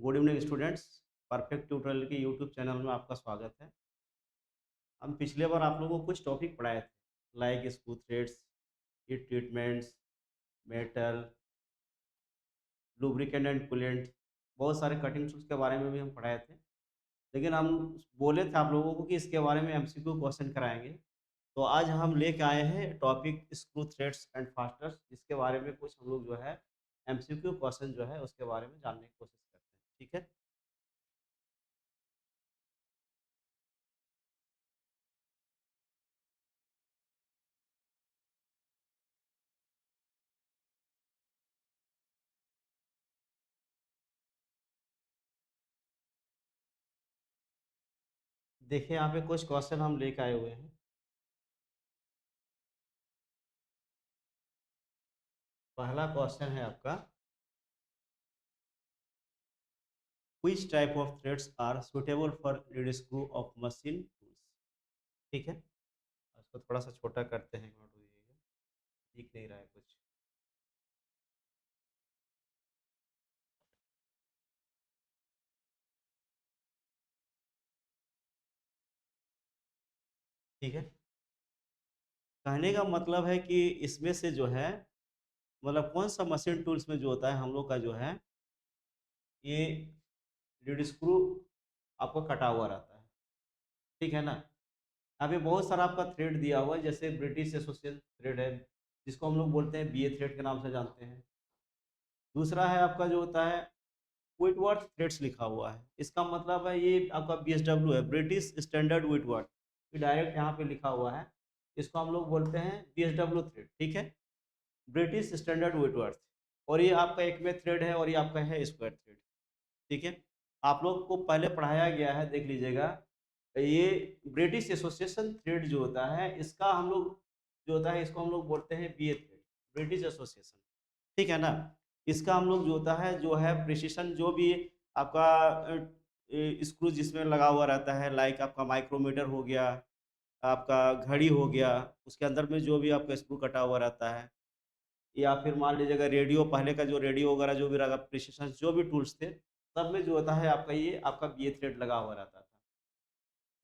Good evening students. Perfect tutorial के YouTube channel में आपका स्वागत है। हम पिछले बार आप लोगों को कुछ टॉपिक पढ़ाए थे, like screw threads, heat treatments, metal, lubricant and coolant, बहुत सारे कटिंग टूल्स के बारे में भी हम पढ़ाए थे। लेकिन हम बोले थे आप लोगों को कि इसके बारे में एमसीक्यू क्वेश्चन कराएंगे। तो आज हम लेके आए हैं topic screw threads and fosters, जिसके बारे में कुछ हम लोग जो है एमसीक्यू क्वेश्चन जो है उसके बारे में जानने की कोशिश करते हैं। ठीक है। देखिए यहाँ पे कुछ क्वेश्चन हम लेके आए हुए हैं। पहला क्वेश्चन है आपका, which type of threads are suitable for lead screw of machine tools। ठीक है। इसको थोड़ा सा छोटा करते हैं, नोट कीजिएगा, दिख नहीं रहा है कुछ। ठीक है। कहने का मतलब है कि इसमें से जो है, मतलब कौन सा मशीन टूल्स में जो होता है हम लोग का जो है ये लीड स्क्रू आपको कटा हुआ रहता है। ठीक है ना। यहाँ पे बहुत सारा आपका थ्रेड दिया हुआ है, जैसे ब्रिटिश एसोसिएशन थ्रेड है, जिसको हम लोग बोलते हैं बीए थ्रेड के नाम से जानते हैं। दूसरा है आपका जो होता है व्हिटवर्थ थ्रेड्स लिखा हुआ है। इसका मतलब है ये आपका बीएसडब्ल्यू है, ब्रिटिश स्टैंडर्ड व्हिटवर्थ। ये डायरेक्ट यहाँ पे लिखा हुआ है। इसको हम लोग बोलते हैं बीएसडब्ल्यू थ्रेड। ठीक है, ब्रिटिश स्टैंडर्ड व्हिटवर्थ। और ये आपका एक में थ्रेड है और ये आपका है स्क्वायर थ्रेड। ठीक है। आप लोग को पहले पढ़ाया गया है, देख लीजिएगा। ये ब्रिटिश एसोसिएशन थ्रेड जो होता है, इसका हम लोग जो होता है इसको हम लोग बोलते हैं बीए थ्रेड, ब्रिटिश एसोसिएशन। ठीक है ना। इसका हम लोग जो है प्रिसिशन, जो भी आपका स्क्रू जिसमें लगा हुआ रहता है, लाइक आपका माइक्रोमीटर हो गया, आपका घड़ी हो गया, उसके अंदर में जो भी आपका स्क्रू कटा हुआ रहता है, या फिर मान लीजिएगा रेडियो, पहले का जो रेडियो वगैरह जो भी रहा, प्रिसिशन जो भी टूल्स थे, सब में जो होता है आपका ये आपका बीए थ्रेड लगा हुआ रहता था।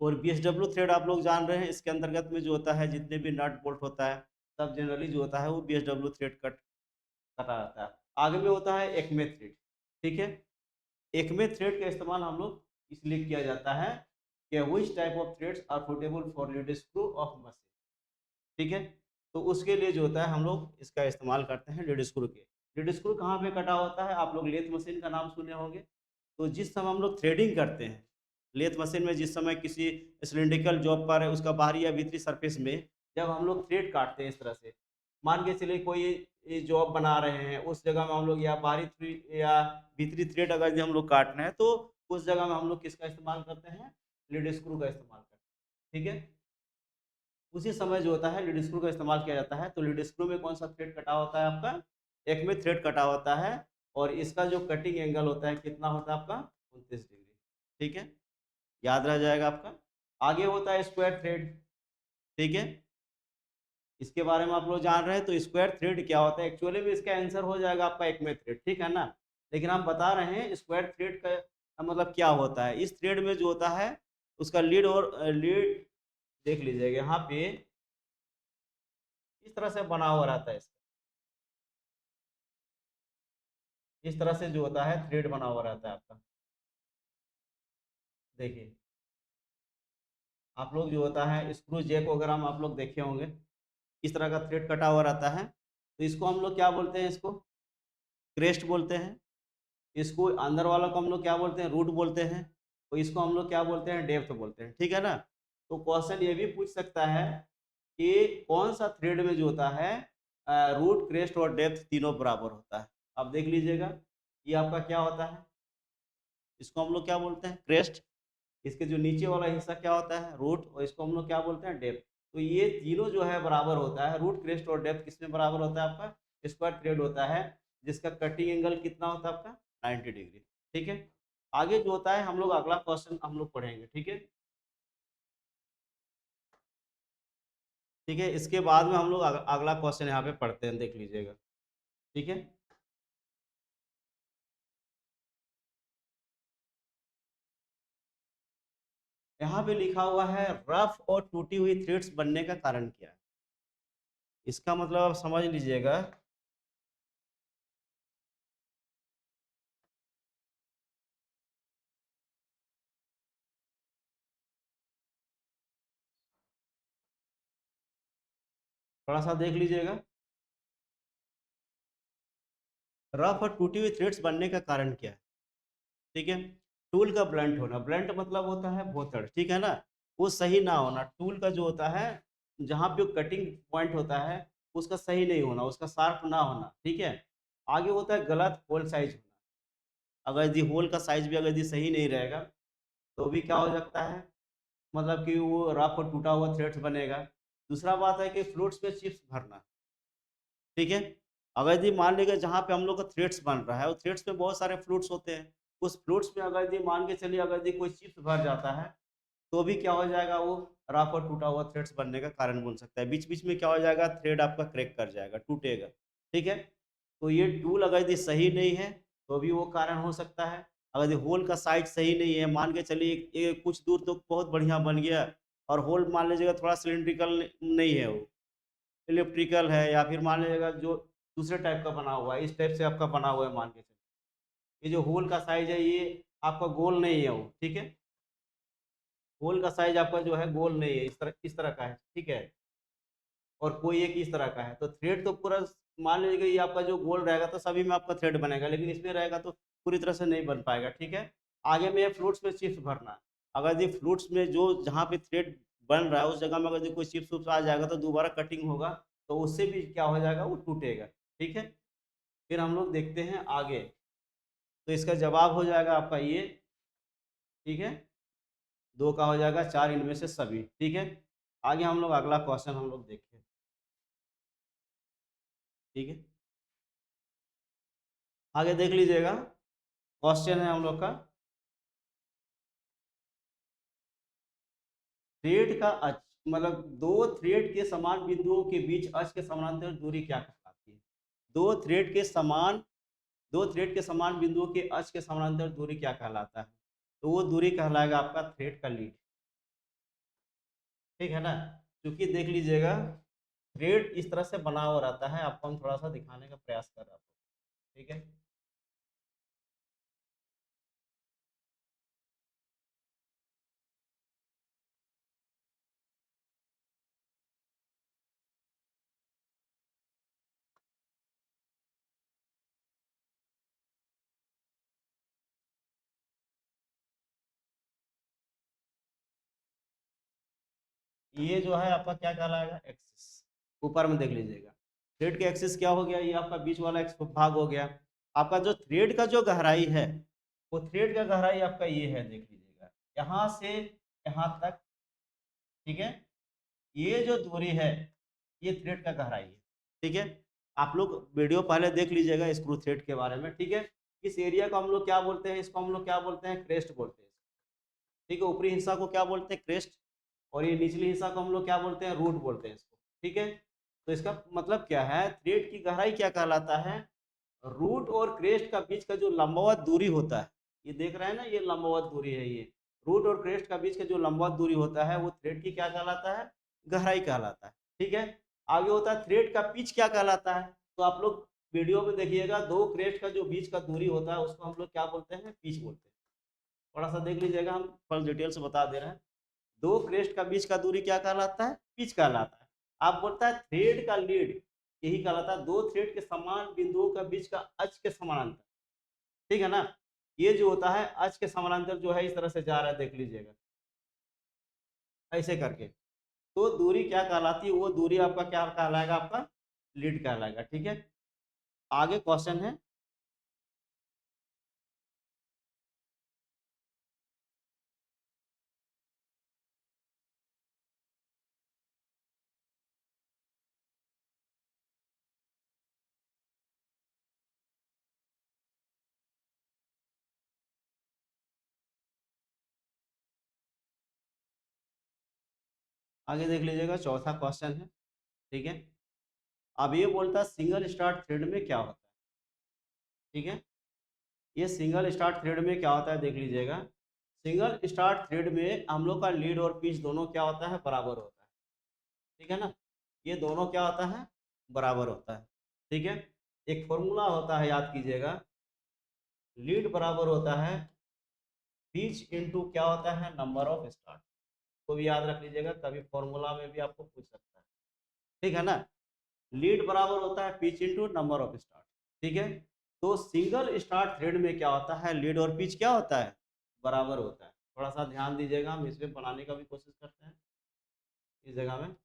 और बीएसडब्ल्यू थ्रेड आप लोग जान रहे हैं, इसके अंतर्गत में जो होता है जितने भी नट बोल्ट होता है, सब जनरली जो होता है वो बीएसडब्ल्यू थ्रेड कटा रहता है। आगे में होता है एक्मे थ्रेड। ठीक है। एक्मे थ्रेड का इस्तेमाल हम लोग इसलिए किया जाता है कि which type of threads are suitable for lead screw of machine. ठीक है। तो उसके लिए जो होता है हम लोग इसका इस्तेमाल करते हैं लीड स्क्रू के। लीड स्क्रू कहाँ पे कटा होता है, आप लोग लेथ मशीन का नाम सुने होंगे। तो जिस समय हम लोग थ्रेडिंग करते हैं लेथ मशीन में, जिस समय किसी सिलिंड्रिकल जॉब पर उसका बाहरी या भीतरी सरफेस में जब हम लोग थ्रेड काटते हैं इस तरह से, मान के चलिए कोई जॉब बना रहे हैं, उस जगह में हम लोग या बाहरी या भीतरी थ्रेड अगर हम लोग काटना है, तो उस जगह में हम लोग किसका इस्तेमाल करते हैं, लीड स्क्रू का इस्तेमाल करते हैं। ठीक है। उसी समय जो होता है लीड स्क्रू का इस्तेमाल किया जाता है। तो लीड स्क्रू में कौन सा थ्रेड कटा होता है आपका, एक में थ्रेड कटा होता है। और इसका जो कटिंग एंगल होता है कितना होता है आपका, 29 डिग्री। ठीक है, याद रह जाएगा आपका। आगे होता है स्क्वायर थ्रेड। ठीक है, इसके बारे में आप लोग जान रहे हैं। तो स्क्वायर थ्रेड क्या होता है, एक्चुअली में इसका आंसर हो जाएगा आपका एक में थ्रेड। ठीक है ना। लेकिन हम बता रहे हैं स्क्वायर थ्रेड का मतलब क्या होता है। इस थ्रेड में जो होता है उसका लीड और लीड, देख लीजिएगा यहाँ पे इस तरह से बना हुआ रहता है इसका, इस तरह से जो होता है थ्रेड बना हुआ रहता है आपका। देखिए आप लोग जो होता है स्क्रू जैक वगैरह में आप लोग देखे होंगे, इस तरह का थ्रेड कटा हुआ रहता है। तो इसको हम लोग क्या बोलते हैं, इसको क्रेस्ट बोलते हैं। इसको अंदर वाला को हम लोग क्या बोलते हैं, रूट बोलते हैं। तो इसको हम लोग क्या बोलते हैं, डेप्थ बोलते हैं। ठीक है ना। तो क्वेश्चन ये भी पूछ सकता है कि कौन सा थ्रेड में जो होता है रूट, क्रेस्ट और डेप्थ तीनों बराबर होता है। अब देख लीजिएगा, ये आपका क्या होता है, इसको हम लोग क्या बोलते हैं, क्रेस्ट। इसके जो नीचे वाला हिस्सा क्या होता है, रूट, और इसको हम लोग क्या बोलते हैं, डेप्थ। तो ये तीनों जो है बराबर होता है, रूट, क्रेस्ट और डेप्थ किसमें बराबर होता है, आपका स्क्वायर थ्रेड होता है, जिसका कटिंग एंगल कितना होता है आपका, 90 डिग्री। ठीक है। आगे जो होता है हम लोग अगला क्वेश्चन हम लोग पढ़ेंगे। ठीक है। ठीक है, इसके बाद में हम लोग अगला क्वेश्चन यहाँ पे पढ़ते हैं, देख लीजिएगा। ठीक है। यहाँ पे लिखा हुआ है रफ और टूटी हुई थ्रेड्स बनने का कारण क्या है। इसका मतलब आप समझ लीजिएगा, थोड़ा सा देख लीजिएगा, रफ और टूटी हुई थ्रेड्स बनने का कारण क्या है। ठीक है, टूल का ब्लंट होना, ब्लंट मतलब होता है भोथड़, ठीक है ना, वो सही ना होना, टूल का जो होता है जहाँ पे कटिंग पॉइंट होता है उसका सही नहीं होना, उसका शार्प ना होना, ठीक है। आगे होता है गलत होल साइज होना, अगर यदि होल का साइज भी अगर यदि सही नहीं रहेगा तो भी क्या हो सकता है, मतलब कि वो रफ और टूटा हुआ थ्रेड्स बनेगा। दूसरा बात है कि फ्लूट्स पे चिप्स भरना, ठीक है। अगर यदि मान लीजिए जहाँ पे हम लोग का थ्रेड्स बन रहा है, वो थ्रेड्स में बहुत सारे फ्लूट्स होते हैं, उस फ्लूट्स में अगर यदि मान के चलिए अगर यदि कोई चिप्स भर जाता है तो भी क्या हो जाएगा, वो रफ और टूटा हुआ थ्रेड्स बनने का कारण बन सकता है। बीच बीच में क्या हो जाएगा, थ्रेड आपका क्रैक कर जाएगा, टूटेगा, ठीक है। तो ये टूल अगर यदि सही नहीं है तो भी वो कारण हो सकता है। अगर यदि होल का साइज सही नहीं है, मान के चलिए कुछ दूर तो बहुत बढ़िया बन गया और होल मान लीजिएगा थोड़ा सिलिंड्रिकल नहीं है, वो इलेक्ट्रिकल है या फिर मान लीजिएगा जो दूसरे टाइप का बना हुआ है, इस टाइप से आपका बना हुआ है, मान के चलिए ये जो होल का साइज है ये आपका गोल नहीं है वो, ठीक है, होल का साइज आपका जो है गोल नहीं है, इस तरह का है, ठीक है, और कोई एक इस तरह का है, तो थ्रेड तो पूरा मान लीजिए ये आपका जो गोल रहेगा तो सभी में आपका थ्रेड बनेगा, लेकिन इसमें रहेगा तो पूरी तरह से नहीं बन पाएगा, ठीक है। आगे में फ्लूट्स में चिप्स भरना, अगर ये फ्लूट्स में जो जहाँ पे थ्रेड बन रहा है उस जगह में अगर कोई चिप्स उप्स आ जाएगा तो दोबारा कटिंग होगा, तो उससे भी क्या हो जाएगा, वो टूटेगा, ठीक है। फिर हम लोग देखते हैं आगे, तो इसका जवाब हो जाएगा आपका ये, ठीक है, दो का हो जाएगा चार इनमें से सभी, ठीक है। आगे हम लोग अगला क्वेश्चन हम लोग देखें, ठीक है, आगे देख लीजिएगा, क्वेश्चन है हम लोग का, थ्रेड का अक्ष, मतलब दो थ्रेड के समान बिंदुओं के बीच अक्ष के समानांतर दूरी क्या कहलाती है। दो थ्रेड के समान दो थ्रेड के समान बिंदुओं के अक्ष के समानांतर दूरी क्या कहलाता है, तो वो दूरी कहलाएगा आपका थ्रेड का लीड, ठीक है ना। क्योंकि देख लीजिएगा थ्रेड इस तरह से बना हुआ रहता है, आपको हम थोड़ा सा दिखाने का प्रयास कर रहा हूँ, ठीक है। ये जो है आपका क्या कहलाएगा, एक्सिस, ऊपर में देख लीजिएगा, थ्रेड के एक्सिस क्या हो गया, ये आपका बीच वाला भाग हो गया। आपका जो थ्रेड का जो गहराई है, वो थ्रेड का गहराई आपका ये है, देख लीजिएगा, यहाँ से यहाँ तक, ठीक है, ये जो दूरी है ये थ्रेड का गहराई है, ठीक है। आप लोग वीडियो पहले देख लीजिएगा स्क्रू थ्रेड के बारे में, ठीक है। इस एरिया को हम लोग क्या बोलते हैं, इसको हम लोग क्या बोलते हैं, क्रेस्ट बोलते हैं, ठीक है। ऊपरी हिस्सा को क्या बोलते हैं, क्रेस्ट, और ये निचली हिस्सा को हम लोग क्या बोलते हैं, रूट बोलते हैं इसको, ठीक है। तो इसका मतलब क्या है, थ्रेड की गहराई क्या कहलाता है, रूट और क्रेस्ट का बीच का जो लंबवत दूरी होता है, ये देख रहे हैं ना, ये लंबवत दूरी है, ये रूट और क्रेस्ट का बीच का जो लंबवत दूरी होता है वो थ्रेड की क्या कहलाता है, गहराई कहलाता है, ठीक है। आगे होता है थ्रेड का पिच क्या कहलाता है, तो आप लोग वीडियो में देखिएगा, दो क्रेस्ट का जो बीच का दूरी होता है उसको हम लोग क्या बोलते हैं, पिच बोलते हैं। थोड़ा सा देख लीजिएगा, हम फर्स्ट डिटेल से बता दे रहे हैं, दो क्रेस्ट का बीच का दूरी क्या कहलाता है, पिच कहलाता है। आप बोलता है थ्रेड का लीड, यही कहलाता है दो थ्रेड के समान बिंदुओं का बीच का अक्ष के समानांतर, ठीक है ना। ये जो होता है अक्ष के समानांतर जो है इस तरह से जा रहा है, देख लीजिएगा ऐसे करके, तो दूरी क्या कहलाती है, वो दूरी आपका क्या कहलाएगा, आपका लीड कहलाएगा, ठीक है। आगे क्वेश्चन है, आगे देख लीजिएगा, चौथा क्वेश्चन है, ठीक है। अब ये बोलता है सिंगल स्टार्ट थ्रेड में क्या होता है, ठीक है। ये सिंगल स्टार्ट थ्रेड में क्या होता है, देख लीजिएगा, सिंगल स्टार्ट थ्रेड में हम लोग का लीड और पिच दोनों क्या होता है, बराबर होता है। ठीक है ना, ये दोनों क्या होता है, बराबर होता है। ठीक है, एक फॉर्मूला होता है, याद कीजिएगा, लीड बराबर होता है पिच इनटू क्या होता है, नंबर ऑफ स्टार्ट। तो भी याद रख लीजिएगा, कभी फॉर्मूला में भी आपको पूछ सकता है। ठीक है ना, लीड बराबर होता है pitch into number of start. ठीक है, तो सिंगल स्टार्ट थ्रेड में क्या होता है, लीड और पिच क्या होता है, बराबर होता है। थोड़ा सा ध्यान दीजिएगा, हम इसमें बनाने का भी कोशिश करते हैं इस जगह में,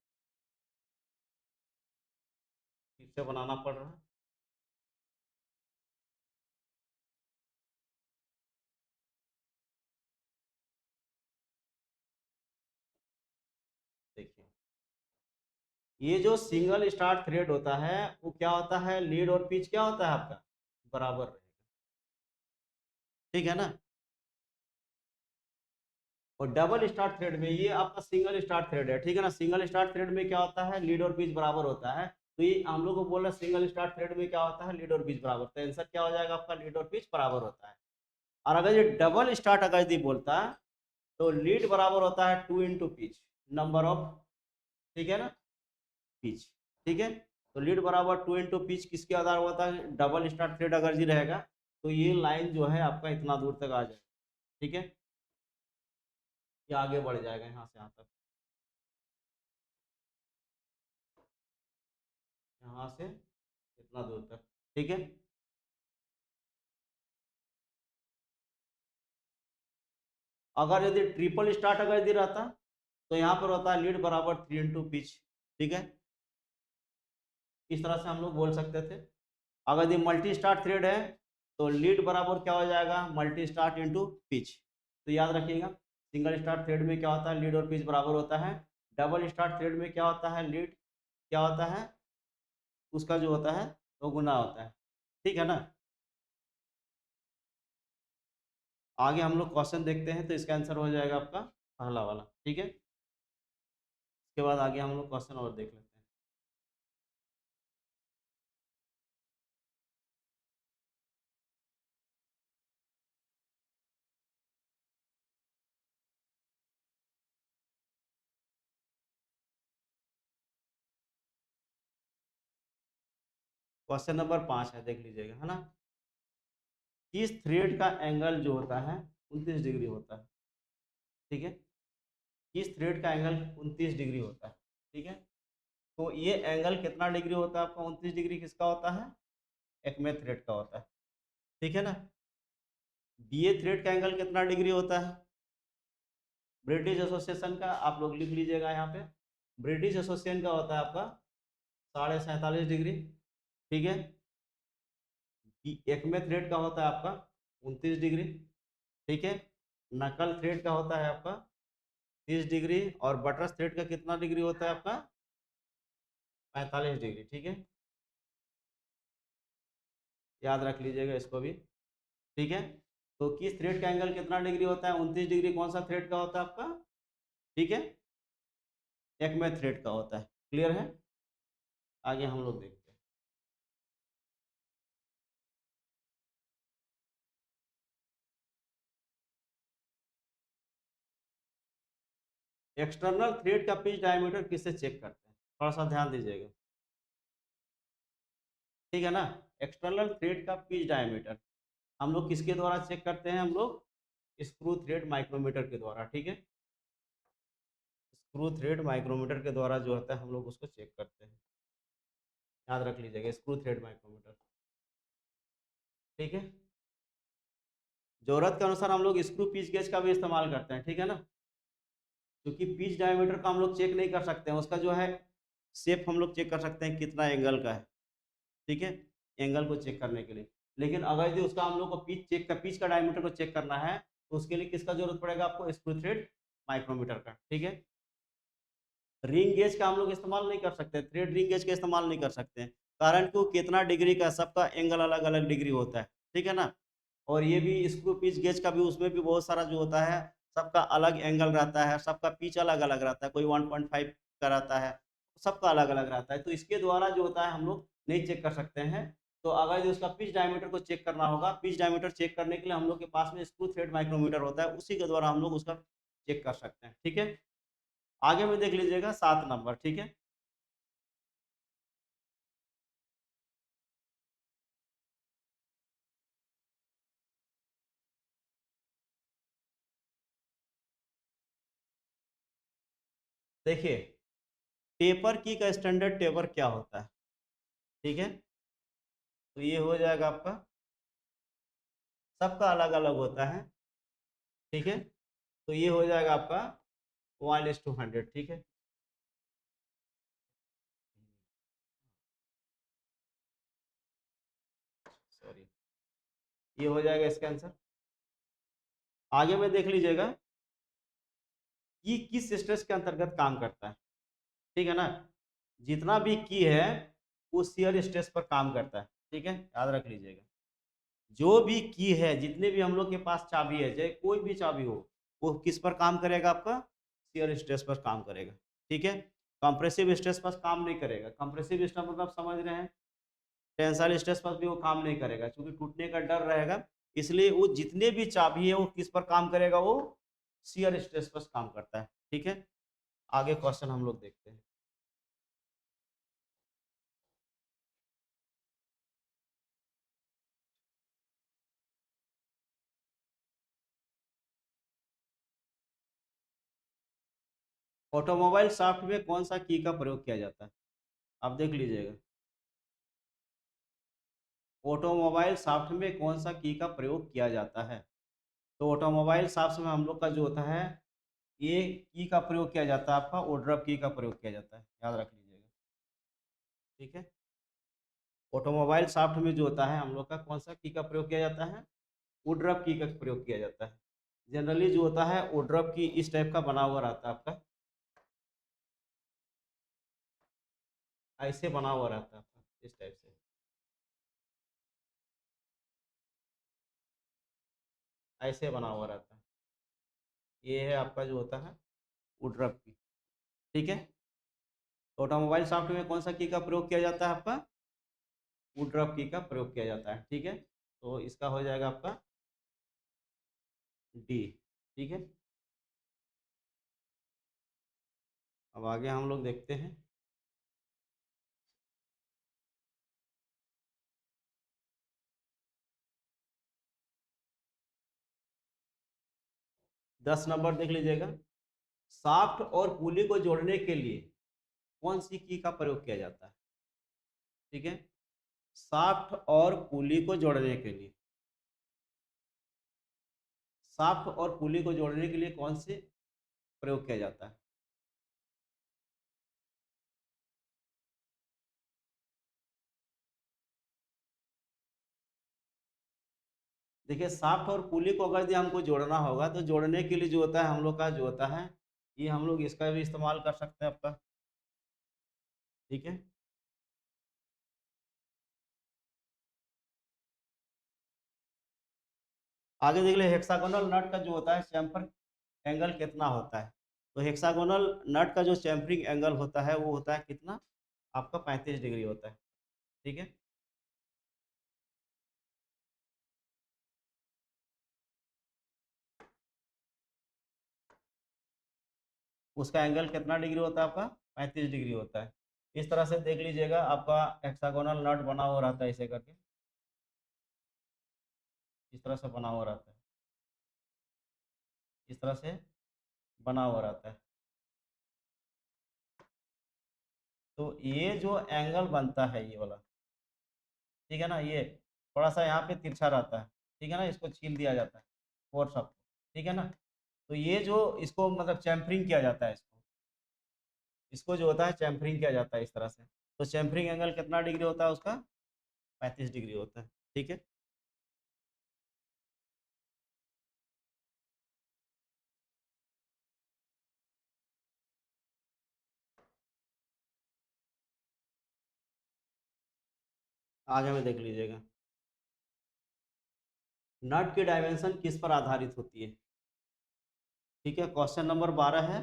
फिर से बनाना पड़ रहा है। देखिए, ये जो सिंगल स्टार्ट थ्रेड होता है वो क्या होता है, लीड और पिच क्या होता है आपका, बराबर रहेगा। ठीक है ना, और डबल स्टार्ट थ्रेड में, ये आपका सिंगल स्टार्ट थ्रेड है। ठीक है ना, सिंगल स्टार्ट थ्रेड में क्या होता है, लीड और पिच बराबर होता है। तो ये हम लोग को बोल रहे हैं सिंगल स्टार्ट थ्रेड में क्या होता है, लीड और पिच बराबर। तो आंसर क्या हो जाएगा आपका, लीड और पिच बराबर होता है। और अगर ये डबल स्टार्ट अगर यदि बोलता है तो लीड बराबर होता है 2 इंटू पिच, नंबर ऑफ, ठीक है ना, पिच। ठीक है, तो लीड बराबर 2 इंटू पिच किसके आधार होता है, डबल स्टार्ट थ्रेड अगर जी रहेगा तो ये लाइन जो है आपका इतना दूर तक आ जाएगा। ठीक है, ये आगे बढ़ जाएगा यहाँ से यहाँ तक, यहाँ से इतना दूर तक। ठीक है, अगर यदि ट्रिपल स्टार्ट अगर यदि रहता तो यहाँ पर होता है लीड बराबर 3 इंटू पिच। ठीक है, इस तरह से हम लोग बोल सकते थे। अगर यदि मल्टी स्टार्ट थ्रेड है तो लीड बराबर क्या हो जाएगा, मल्टी स्टार्ट इंटू पिच। तो याद रखिएगा, सिंगल स्टार्ट थ्रेड में क्या होता है, लीड और पिच बराबर होता है। डबल स्टार्ट थ्रेड में क्या होता है, लीड क्या होता है, उसका जो होता है वो गुना होता है। ठीक है ना, आगे हम लोग क्वेश्चन देखते हैं, तो इसका आंसर हो जाएगा आपका पहला वाला। ठीक है, इसके बाद आगे हम लोग क्वेश्चन और देख लेते हैं। क्वेश्चन नंबर 5 है, देख लीजिएगा, है ना। इस थ्रेड का एंगल जो होता है 29 डिग्री होता है। ठीक है, इस थ्रेड का एंगल 29 डिग्री होता है। ठीक है, तो ये एंगल कितना डिग्री होता है आपका, 29 डिग्री किसका होता है, एक्मे थ्रेड का होता है। ठीक है ना, बीए थ्रेड का एंगल कितना डिग्री होता है, ब्रिटिश एसोसिएशन का आप लोग लिख लीजिएगा यहाँ पे, ब्रिटिश एसोसिएशन का होता है आपका 47.5 डिग्री। ठीक है, एक्मे थ्रेड का होता है आपका 29 डिग्री। ठीक है, नकल थ्रेड का होता है आपका 30 डिग्री, और बटरस थ्रेड का कितना डिग्री होता है आपका, 45 डिग्री। ठीक है, याद रख लीजिएगा इसको भी। ठीक है, तो किस थ्रेड का एंगल कितना डिग्री होता है, 29 डिग्री, कौन सा थ्रेड का होता है आपका, ठीक है, एक्मे थ्रेड का होता है। क्लियर है, आगे हम लोग देखते हैं। एक्सटर्नल थ्रेड का पिच डायमीटर किससे चेक करते हैं, थोड़ा सा ध्यान दीजिएगा। ठीक है ना, एक्सटर्नल थ्रेड का पिच डायमीटर हम लोग किसके द्वारा चेक करते हैं, हम लोग स्क्रू थ्रेड माइक्रोमीटर के द्वारा। ठीक है, स्क्रू थ्रेड माइक्रोमीटर के द्वारा जो होता है हम लोग उसको चेक करते हैं। याद रख लीजिएगा, स्क्रू थ्रेड माइक्रोमीटर। ठीक है, जरूरत के अनुसार हम लोग स्क्रू पिच गेज का भी इस्तेमाल करते हैं। ठीक है ना, क्योंकि पिच डायमीटर का हम लोग चेक नहीं कर सकते हैं, उसका जो है शेप हम लोग चेक कर सकते हैं कितना एंगल का है। ठीक है, एंगल को चेक करने के लिए। लेकिन अगर यदि उसका हम लोग को पिच का डायमीटर को चेक करना है तो उसके लिए किसका जरूरत पड़ेगा आपको, स्क्रू थ्रेड माइक्रोमीटर का। ठीक है, रिंग गेज का हम लोग इस्तेमाल नहीं कर सकते, थ्रेड रिंग गेज का इस्तेमाल नहीं कर सकते हैं, कारण कि वो कितना डिग्री का, सबका एंगल अलग अलग डिग्री होता है। ठीक है ना, और ये भी स्क्रू पिच गेज का भी, उसमें भी बहुत सारा जो होता है, सबका अलग एंगल रहता है, सबका पिच अलग अलग रहता है, कोई 1.5 का रहता है, सबका अलग अलग रहता है। तो इसके द्वारा जो होता है हम लोग नहीं चेक कर सकते हैं। तो अगर जो उसका पिच डायमीटर को चेक करना होगा, पिच डायमीटर चेक करने के लिए हम लोग के पास में स्क्रू थ्रेड माइक्रोमीटर होता है, उसी के द्वारा हम लोग उसका चेक कर सकते हैं। ठीक है, आगे में देख लीजिएगा 7 नंबर। ठीक है, देखिए टेपर की का स्टैंडर्ड टेपर क्या होता है। ठीक है, तो ये हो जाएगा आपका, सबका अलग अलग होता है। ठीक है, तो ये हो जाएगा आपका 1:100। ठीक है, सॉरी, ये हो जाएगा इसका आंसर। आगे में देख लीजिएगा कि किस स्ट्रेस के अंतर्गत काम करता है। ठीक है ना, जितना भी की है वो शियर स्ट्रेस पर काम करता है। ठीक है, याद रख लीजिएगा, जो भी की है, जितने भी हम लोग के पास चाबी है, चाहे कोई भी चाबी हो, वो किस पर काम करेगा, आपका शियर स्ट्रेस पर काम करेगा। ठीक है, कंप्रेसिव स्ट्रेस पर काम नहीं करेगा। कंप्रेसिव स्ट्रेस मतलब समझ रहे हैं, टेंसाइल स्ट्रेस पर भी वो काम नहीं करेगा, क्योंकि टूटने का डर रहेगा। इसलिए वो जितने भी चाबी है वो किस पर काम करेगा, वो शियर स्ट्रेस पर काम करता है। ठीक है, आगे क्वेश्चन हम लोग देखते हैं। ऑटोमोबाइल शाफ्ट में कौन सा की का प्रयोग किया जाता है, आप देख लीजिएगा। ऑटोमोबाइल शाफ्ट में कौन सा की का प्रयोग किया जाता है। तो ऑटोमोबाइल शाफ्ट में हम लोग का जो होता है, ये की का प्रयोग किया जाता है, आपका ओड्रप की का प्रयोग किया जाता है, याद रख लीजिएगा। ठीक है, ऑटोमोबाइल शाफ्ट में जो होता है हम लोग का कौन सा की का प्रयोग किया जाता है, वुडरफ की का प्रयोग किया जाता है। जनरली जो होता है वुडरफ की इस टाइप का बना हुआ रहता है, आपका ऐसे बना हुआ रहता है, आपका इस टाइप से, ऐसे बना हुआ रहता है। ये है आपका जो होता है वुडरफ की। ठीक है, ऑटोमोबाइल शाफ्ट में कौन सा की का प्रयोग किया जाता है, आपका वुडरफ की का प्रयोग किया जाता है। ठीक है, तो इसका हो जाएगा आपका डी। ठीक है, अब आगे हम लोग देखते हैं। 10 नंबर देख लीजिएगा, शाफ्ट और पुली को जोड़ने के लिए कौन सी की का प्रयोग किया जाता है। ठीक है, शाफ्ट और पुली को जोड़ने के लिए, शाफ्ट और पुली को जोड़ने के लिए कौन से प्रयोग किया जाता है। देखिए शाफ्ट और पुली को अगर यदि हमको जोड़ना होगा, तो जोड़ने के लिए जो होता है हम लोग का जो होता है, ये हम लोग इसका भी इस्तेमाल कर सकते हैं आपका। ठीक है, आगे देख ले, हेक्सागोनल नट का जो होता है चैम्फर एंगल कितना होता है। तो हेक्सागोनल नट का जो चैम्फरिंग एंगल होता है वो होता है कितना, आपका 35 डिग्री होता है। ठीक है, उसका एंगल कितना डिग्री होता है, आपका 35 डिग्री होता है। इस तरह से देख लीजिएगा, आपका हेक्सागोनल नट बना हुआ रहता है, इसे करके इस तरह से बना हुआ रहता है, इस तरह से बना हुआ रहता है। तो ये जो एंगल बनता है ये वाला, ठीक है ना, ये थोड़ा सा यहाँ पे तिरछा रहता है। ठीक है ना, इसको छील दिया जाता है फोर सब। ठीक है ना, तो ये जो इसको मतलब चैम्फरिंग किया जाता है, इसको जो होता है चैम्फरिंग किया जाता है इस तरह से। तो चैम्फरिंग एंगल कितना डिग्री होता है उसका, 35 डिग्री होता है। ठीक है, आगे में देख लीजिएगा, नट की डायमेंशन किस पर आधारित होती है। ठीक है, क्वेश्चन नंबर 12 है।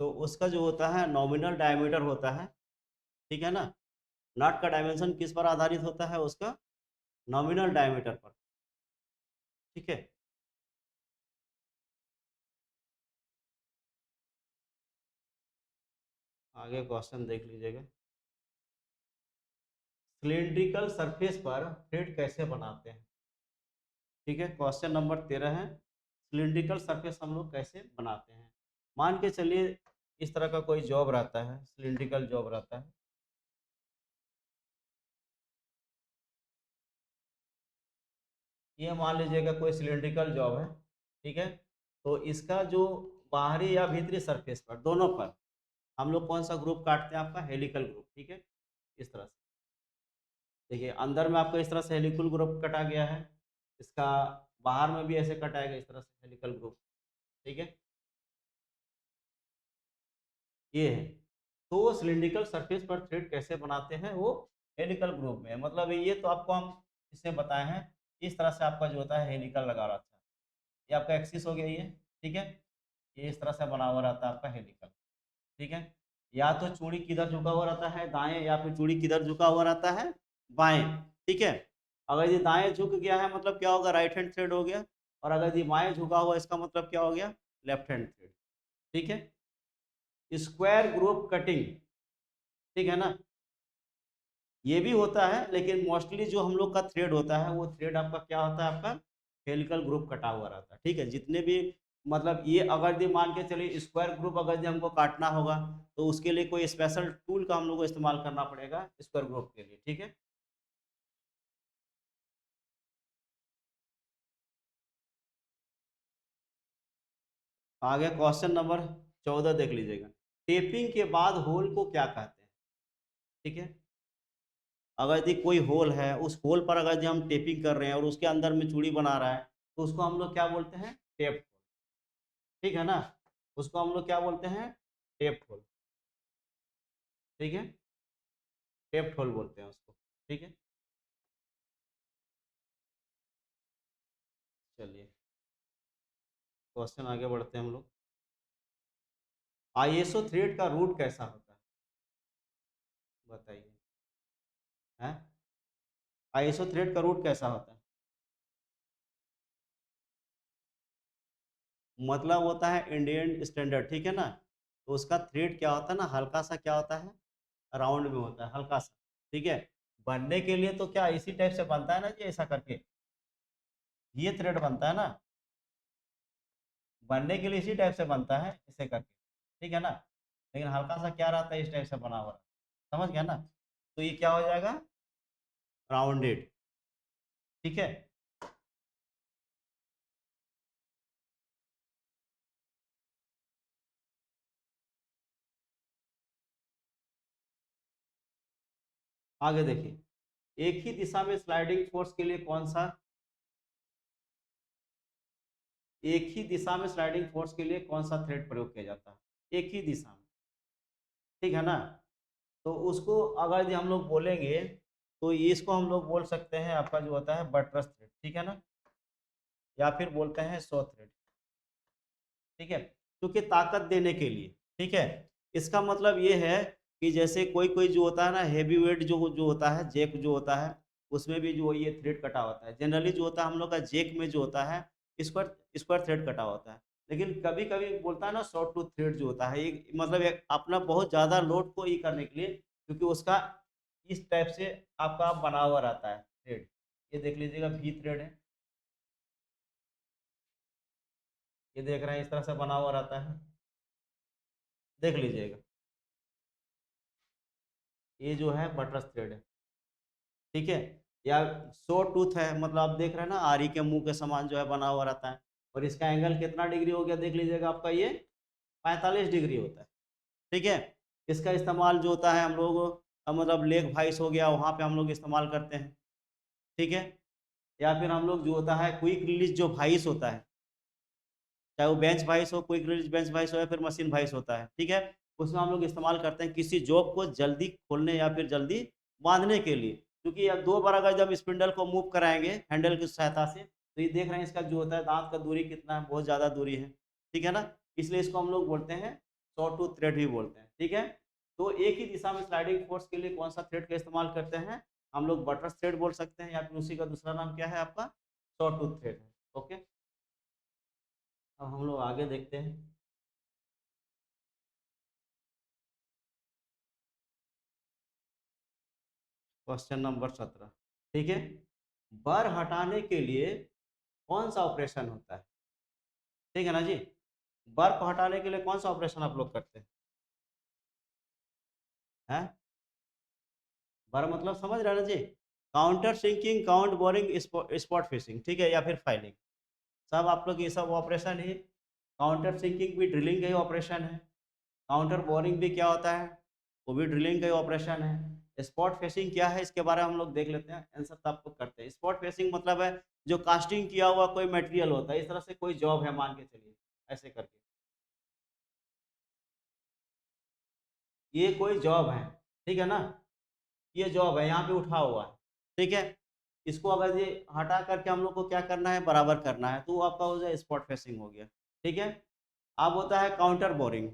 तो उसका जो होता है नॉमिनल डायमीटर होता है। ठीक है ना, नट का डायमेंशन किस पर आधारित होता है? उसका नॉमिनल डायमीटर पर। ठीक है, आगे क्वेश्चन देख लीजिएगा। सिलिंड्रिकल सरफेस पर थ्रेड कैसे बनाते हैं? ठीक है, क्वेश्चन नंबर 13 है, सिलिंड्रिकल सरफेस हम लोग कैसे बनाते हैं। मान के चलिए इस तरह का कोई जॉब रहता है, सिलिंड्रिकल जॉब रहता है। ये मान लीजिएगा कोई सिलिंड्रिकल जॉब है, ठीक है। तो इसका जो बाहरी या भीतरी सरफेस पर, दोनों पर हम लोग कौन सा ग्रुप काटते हैं? आपका हेलिकल ग्रुप। ठीक है, इस तरह से देखिए, अंदर में आपका इस तरह से हेलिकल ग्रुप कटा गया है, इसका बाहर में भी ऐसे कटाएगा इस तरह से हेलिकल ग्रुप। ठीक है, ये है। तो वो सिलिंड्रिकल सरफेस पर थ्रेड कैसे बनाते हैं? वो हेलिकल ग्रुप में, मतलब ये तो आपको हम इससे बताए हैं। इस तरह से आपका जो होता है हेलिकल लगा रहता है, ये आपका एक्सिस हो गया ये। ठीक है, ये इस तरह से बना हुआ रहता है आपका हेलिकल। ठीक है, या तो चूड़ी किधर झुका हुआ रहता है? दाएं। या फिर चूड़ी किधर झुका हुआ रहता है? बाएं। ठीक है, अगर ये दाएं झुक गया है मतलब क्या होगा? राइट हैंड थ्रेड हो गया। और अगर ये बाएं झुका हुआ, इसका मतलब क्या हो गया? Left hand thread. ठीक है, स्क्वायर ग्रुप कटिंग, ठीक है ना, ये भी होता है, लेकिन मोस्टली जो हम लोग का थ्रेड होता है वो थ्रेड आपका क्या होता है? आपका हेलिकल ग्रुप कटा हुआ रहता है। ठीक है, जितने भी मतलब ये अगर ये मान के चलिए स्क्वायर ग्रुप अगर ये हमको काटना होगा तो उसके लिए कोई स्पेशल टूल का हम लोग को इस्तेमाल करना पड़ेगा स्क्वायर ग्रुप के लिए। ठीक है, आगे क्वेश्चन नंबर 14 देख लीजिएगा। टेपिंग के बाद होल को क्या कहते हैं? ठीक है, अगर यदि कोई होल है, उस होल पर अगर यदि हम टेपिंग कर रहे हैं और उसके अंदर में चूड़ी बना रहा है, तो उसको हम लोग क्या बोलते हैं? टेप। ठीक है ना, उसको हम लोग क्या बोलते हैं? Tap hole. ठीक है, टेप होल बोलते हैं उसको। ठीक है, चलिए क्वेश्चन आगे बढ़ते हैं हम लोग। आईएसओ थ्रेड का रूट कैसा होता है? बताइए। हैं, आईएसओ थ्रेड का रूट कैसा होता है? मतलब होता है इंडियन स्टैंडर्ड। ठीक है ना, तो उसका थ्रेड क्या होता है ना, हल्का सा क्या होता है? राउंड में होता है, हल्का सा। ठीक है, बनने के लिए तो क्या इसी टाइप से बनता है ना जी, ऐसा करके ये थ्रेड बनता है ना, बनने के लिए इसी टाइप से बनता है ऐसे करके। ठीक है ना, लेकिन हल्का सा क्या रहता है? इस टाइप से बना हुआ। समझ गया ना, तो ये क्या हो जाएगा? राउंडेड। ठीक है, आगे देखिए, एक ही दिशा में स्लाइडिंग फोर्स के लिए कौन सा, एक ही दिशा में स्लाइडिंग फोर्स के लिए कौन सा थ्रेड प्रयोग किया जाता है? एक ही दिशा में। ठीक है ना, तो उसको अगर यदि हम लोग बोलेंगे तो ये इसको हम लोग बोल सकते हैं आपका जो होता है बटरस थ्रेड। ठीक है ना, या फिर बोलते हैं सो थ्रेड। ठीक है, क्योंकि ताकत देने के लिए। ठीक है, इसका मतलब ये है कि जैसे कोई कोई जो होता है ना हेवी वेट जो जो होता है, जेक जो होता है, उसमें भी जो ये थ्रेड कटा होता है। जनरली जो होता है हम लोग का जेक में जो होता है स्क्वायर स्क्वायर थ्रेड कटा होता है। लेकिन कभी कभी बोलता है ना शॉर्ट टूथ थ्रेड जो होता है, एक मतलब एक अपना बहुत ज़्यादा लोड को ये करने के लिए, क्योंकि उसका इस टाइप से आपका बना हुआ रहता है थ्रेड। ये देख लीजिएगा भी थ्रेड है, ये देख रहे हैं इस तरह से बना हुआ रहता है, देख लीजिएगा। ये जो है बटरस थ्रेड है। ठीक है, या शो टूथ है, मतलब आप देख रहे हैं ना आरी के मुंह के समान जो है बना हुआ रहता है। और इसका एंगल कितना डिग्री हो गया? देख लीजिएगा, आपका ये 45 डिग्री होता है। ठीक है, इसका इस्तेमाल जो होता है हम लोग मतलब लेग वाइस हो गया, वहाँ पे हम लोग इस्तेमाल करते हैं। ठीक है, या फिर हम लोग जो होता है क्विक रिलीज जो वाइस होता है, चाहे वो बेंच वाइस हो, क्विक रिलीज बेंच वाइस हो, या फिर मशीन वाइस होता है। ठीक है, उसमें हम लोग इस्तेमाल करते हैं किसी जॉब को जल्दी खोलने या फिर जल्दी बांधने के लिए। क्योंकि अब 2 बार अगर जब स्पिंडल को मूव कराएंगे हैंडल की सहायता से, तो ये देख रहे हैं इसका जो होता है दांत का दूरी कितना है, बहुत ज़्यादा दूरी है। ठीक है ना, इसलिए इसको हम लोग बोलते हैं शॉर्ट टूथ थ्रेड भी बोलते हैं। ठीक है, तो एक ही दिशा में स्लाइडिंग फोर्स के लिए कौन सा थ्रेड का इस्तेमाल करते हैं? हम लोग बटर थ्रेड बोल सकते हैं, या फिर उसी का दूसरा नाम क्या है आपका? शॉर्ट टूथ थ्रेड है। ओके, अब हम लोग आगे देखते हैं। क्वेश्चन नंबर 17, ठीक है। बर हटाने के लिए कौन सा ऑपरेशन होता है? ठीक है ना जी। बर को हटाने के लिए कौन सा ऑपरेशन आप लोग करते हैं? बर मतलब समझ रहे हैं ना जी? Counter sinking, count boring, spot facing, ठीक है, या फिर फाइलिंग, सब आप लोग ये सब ऑपरेशन है। काउंटर सिंकिंग भी ड्रिलिंग का ही ऑपरेशन है। काउंटर बोरिंग भी क्या होता है? वो भी ड्रिलिंग का ही ऑपरेशन है। स्पॉट फेसिंग क्या है, इसके बारे में हम लोग देख लेते हैं, आंसर तो आप लोग करते हैं। स्पॉट फेसिंग मतलब है जो कास्टिंग किया हुआ कोई मटेरियल होता है, इस तरह से कोई जॉब है मान के चलिए, ऐसे करके ये कोई जॉब है, ठीक है ना, ये जॉब है, यहाँ पे उठा हुआ है, ठीक है। इसको अगर ये हटा करके हम लोग को क्या करना है, बराबर करना है, तो वो आपका हो जाए स्पॉट फेसिंग हो गया, ठीक है। अब होता है काउंटर बोरिंग।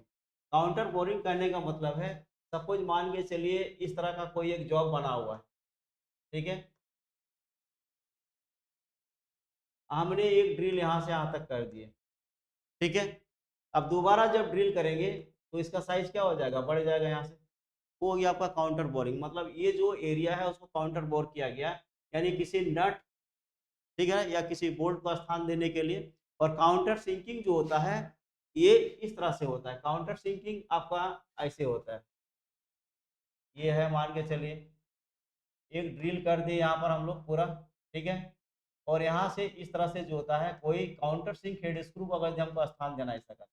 काउंटर बोरिंग करने का मतलब है, सपोज मान के चलिए इस तरह का कोई एक जॉब बना हुआ है, ठीक है। हमने एक ड्रिल यहाँ से यहाँ तक कर दिए, ठीक है। अब दोबारा जब ड्रिल करेंगे तो इसका साइज क्या हो जाएगा, बढ़ जाएगा यहाँ से। वो हो गया आपका काउंटर बोरिंग, मतलब ये जो एरिया है उसको काउंटर बोर किया गया, यानी किसी नट, ठीक है, या किसी बोल्ट को स्थान देने के लिए। और काउंटर सिंकिंग जो होता है ये इस तरह से होता है, काउंटर सिंकिंग आपका ऐसे होता है, ये है मान के चलिए एक ड्रिल कर दिए यहाँ पर हम लोग पूरा, ठीक है। और यहाँ से इस तरह से जो होता है कोई काउंटर सिंक हेड स्क्रू को अगर हमको स्थान देना ऐसा करके,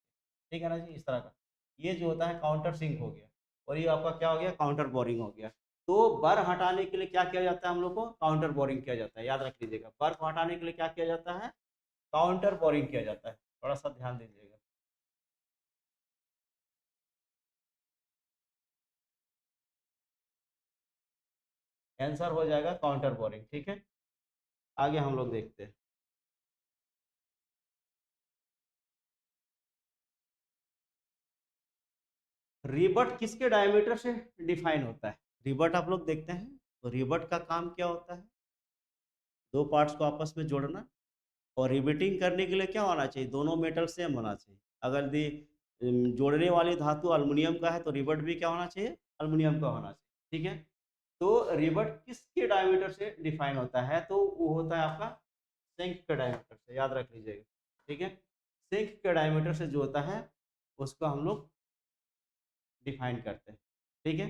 ठीक है ना जी, इस तरह का ये जो होता है काउंटर सिंक हो गया। और ये आपका क्या हो गया, काउंटर बोरिंग हो गया। तो बर हटाने के लिए क्या किया जाता है, हम लोग को काउंटर बोरिंग किया जाता है, याद रख लीजिएगा, बर को हटाने के लिए क्या किया जाता है, काउंटर बोरिंग किया जाता है, थोड़ा सा ध्यान दीजिएगा। आंसर हो जाएगा काउंटर बोरिंग, ठीक है। आगे हम लोग देखते हैं। रिबट किसके डायमीटर से डिफाइन होता है? रिबट आप लोग देखते हैं, तो रिबट का काम क्या होता है, दो पार्ट्स को आपस में जोड़ना। और रिवेटिंग करने के लिए क्या होना चाहिए, दोनों मेटल सेम होना चाहिए। अगर जोड़ने वाली धातु अल्युमिनियम का है तो रिवेट भी क्या होना चाहिए, अल्युमिनियम का होना चाहिए, ठीक है। तो रिवेट किसके डायमीटर से डिफाइन होता है, तो वो होता है आपका सिंक के डायमीटर से, याद रख लीजिएगा, ठीक है। सिंक के डायमीटर से जो होता है उसको हम लोग डिफाइन करते हैं, ठीक है।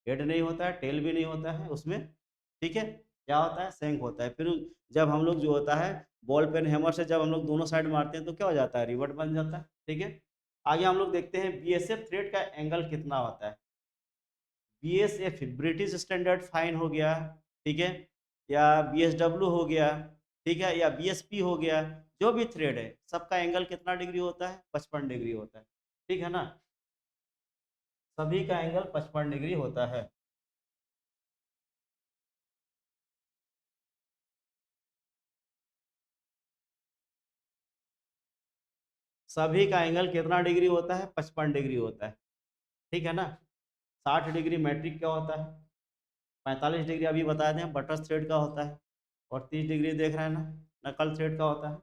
हेड नहीं होता है, टेल भी नहीं होता है उसमें, ठीक है। क्या होता है, सेंक होता है। फिर जब हम लोग जो होता है बॉल पेन हैमर से जब हम लोग दोनों साइड मारते हैं तो क्या हो जाता है, रिवर्ट बन जाता है, ठीक है। आगे हम लोग देखते हैं बीएसएफ थ्रेड का एंगल कितना होता है। बीएसएफ ब्रिटिश स्टैंडर्ड फाइन हो गया, ठीक है, या बीएसडब्ल्यू हो गया, ठीक है, या बीएसपी हो गया, जो भी थ्रेड है सबका एंगल कितना डिग्री होता है, 55 डिग्री होता है, ठीक है ना। सभी का एंगल 55 डिग्री होता है। सभी का एंगल कितना डिग्री होता है, 55 डिग्री होता है, ठीक है ना। 60 डिग्री मैट्रिक का होता है, 45 डिग्री अभी बता दें बटर थ्रेड का होता है, और 30 डिग्री देख रहे हैं ना, नकल थ्रेड का होता है।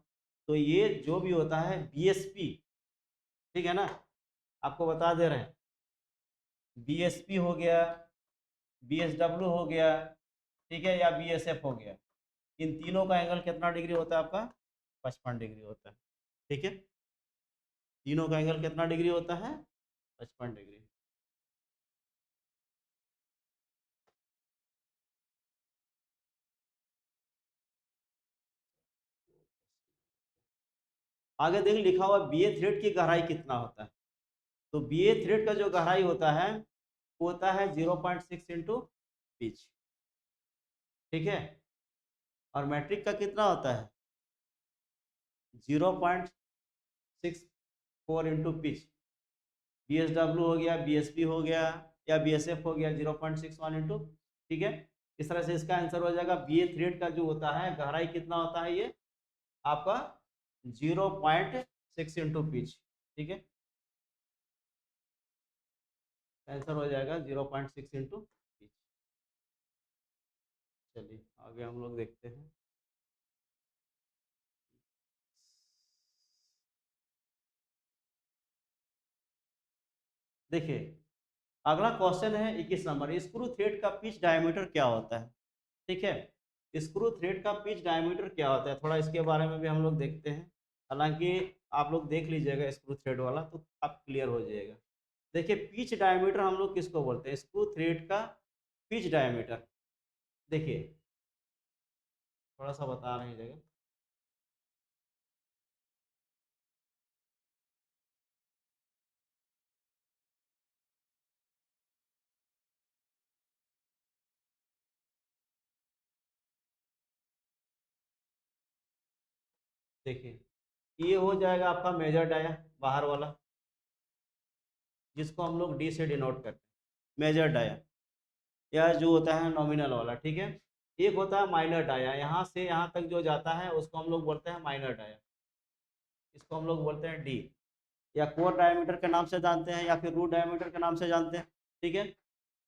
तो ये जो भी होता है बीएसपी, ठीक है ना, आपको बता दे रहे हैं, बीएसपी हो गया, बीएसडब्ल्यू हो गया, ठीक है, या बीएसएफ हो गया, इन तीनों का एंगल कितना डिग्री होता है आपका, 55 डिग्री होता है, ठीक है। तीनों का एंगल कितना डिग्री होता है, 55 डिग्री। आगे देख लिखा हुआ बी ए थ्रेड की गहराई कितना होता है। तो बी ए थ्रेड का जो गहराई होता है वो होता है 0.6 इंटू पिच, ठीक है। और मैट्रिक का कितना होता है, 0.64 into pitch. B S W हो गया, बी एस पी हो गया, या बी एस एफ हो गया, 0.61 इंटू, ठीक है। इस तरह से इसका आंसर हो जाएगा बी ए थ्रेड का जो होता है गहराई कितना होता है, ये आपका 0.6 इंटू पिच, ठीक है। आंसर हो जाएगा 0.6 इंटू। चलिए आगे हम लोग देखते हैं। देखिए अगला क्वेश्चन है 21 नंबर, स्क्रू थ्रेड का पिच डायमीटर क्या होता है। ठीक है, स्क्रू थ्रेड का पिच डायमीटर क्या होता है, थोड़ा इसके बारे में भी हम लोग देखते हैं। हालांकि आप लोग देख लीजिएगा स्क्रू थ्रेड वाला तो आप क्लियर हो जाएगा। देखिए पिच डायमीटर हम लोग किसको बोलते हैं, स्क्रू थ्रेड का पिच डायमीटर। देखिए थोड़ा सा बता रहे हैं जगह। देखिए ये हो जाएगा आपका मेजर डाया, बाहर वाला, जिसको हम लोग डी से डिनोट करते हैं मेजर डाया, या जो होता है नॉमिनल वाला। ठीक है, एक होता है माइनर डाया, यहाँ से यहाँ तक जो जाता है उसको हम लोग बोलते हैं माइनर डाया, इसको हम लोग बोलते हैं डी, या कोर डायमीटर के नाम से जानते हैं या फिर रूट डायमीटर के नाम से जानते हैं। ठीक है,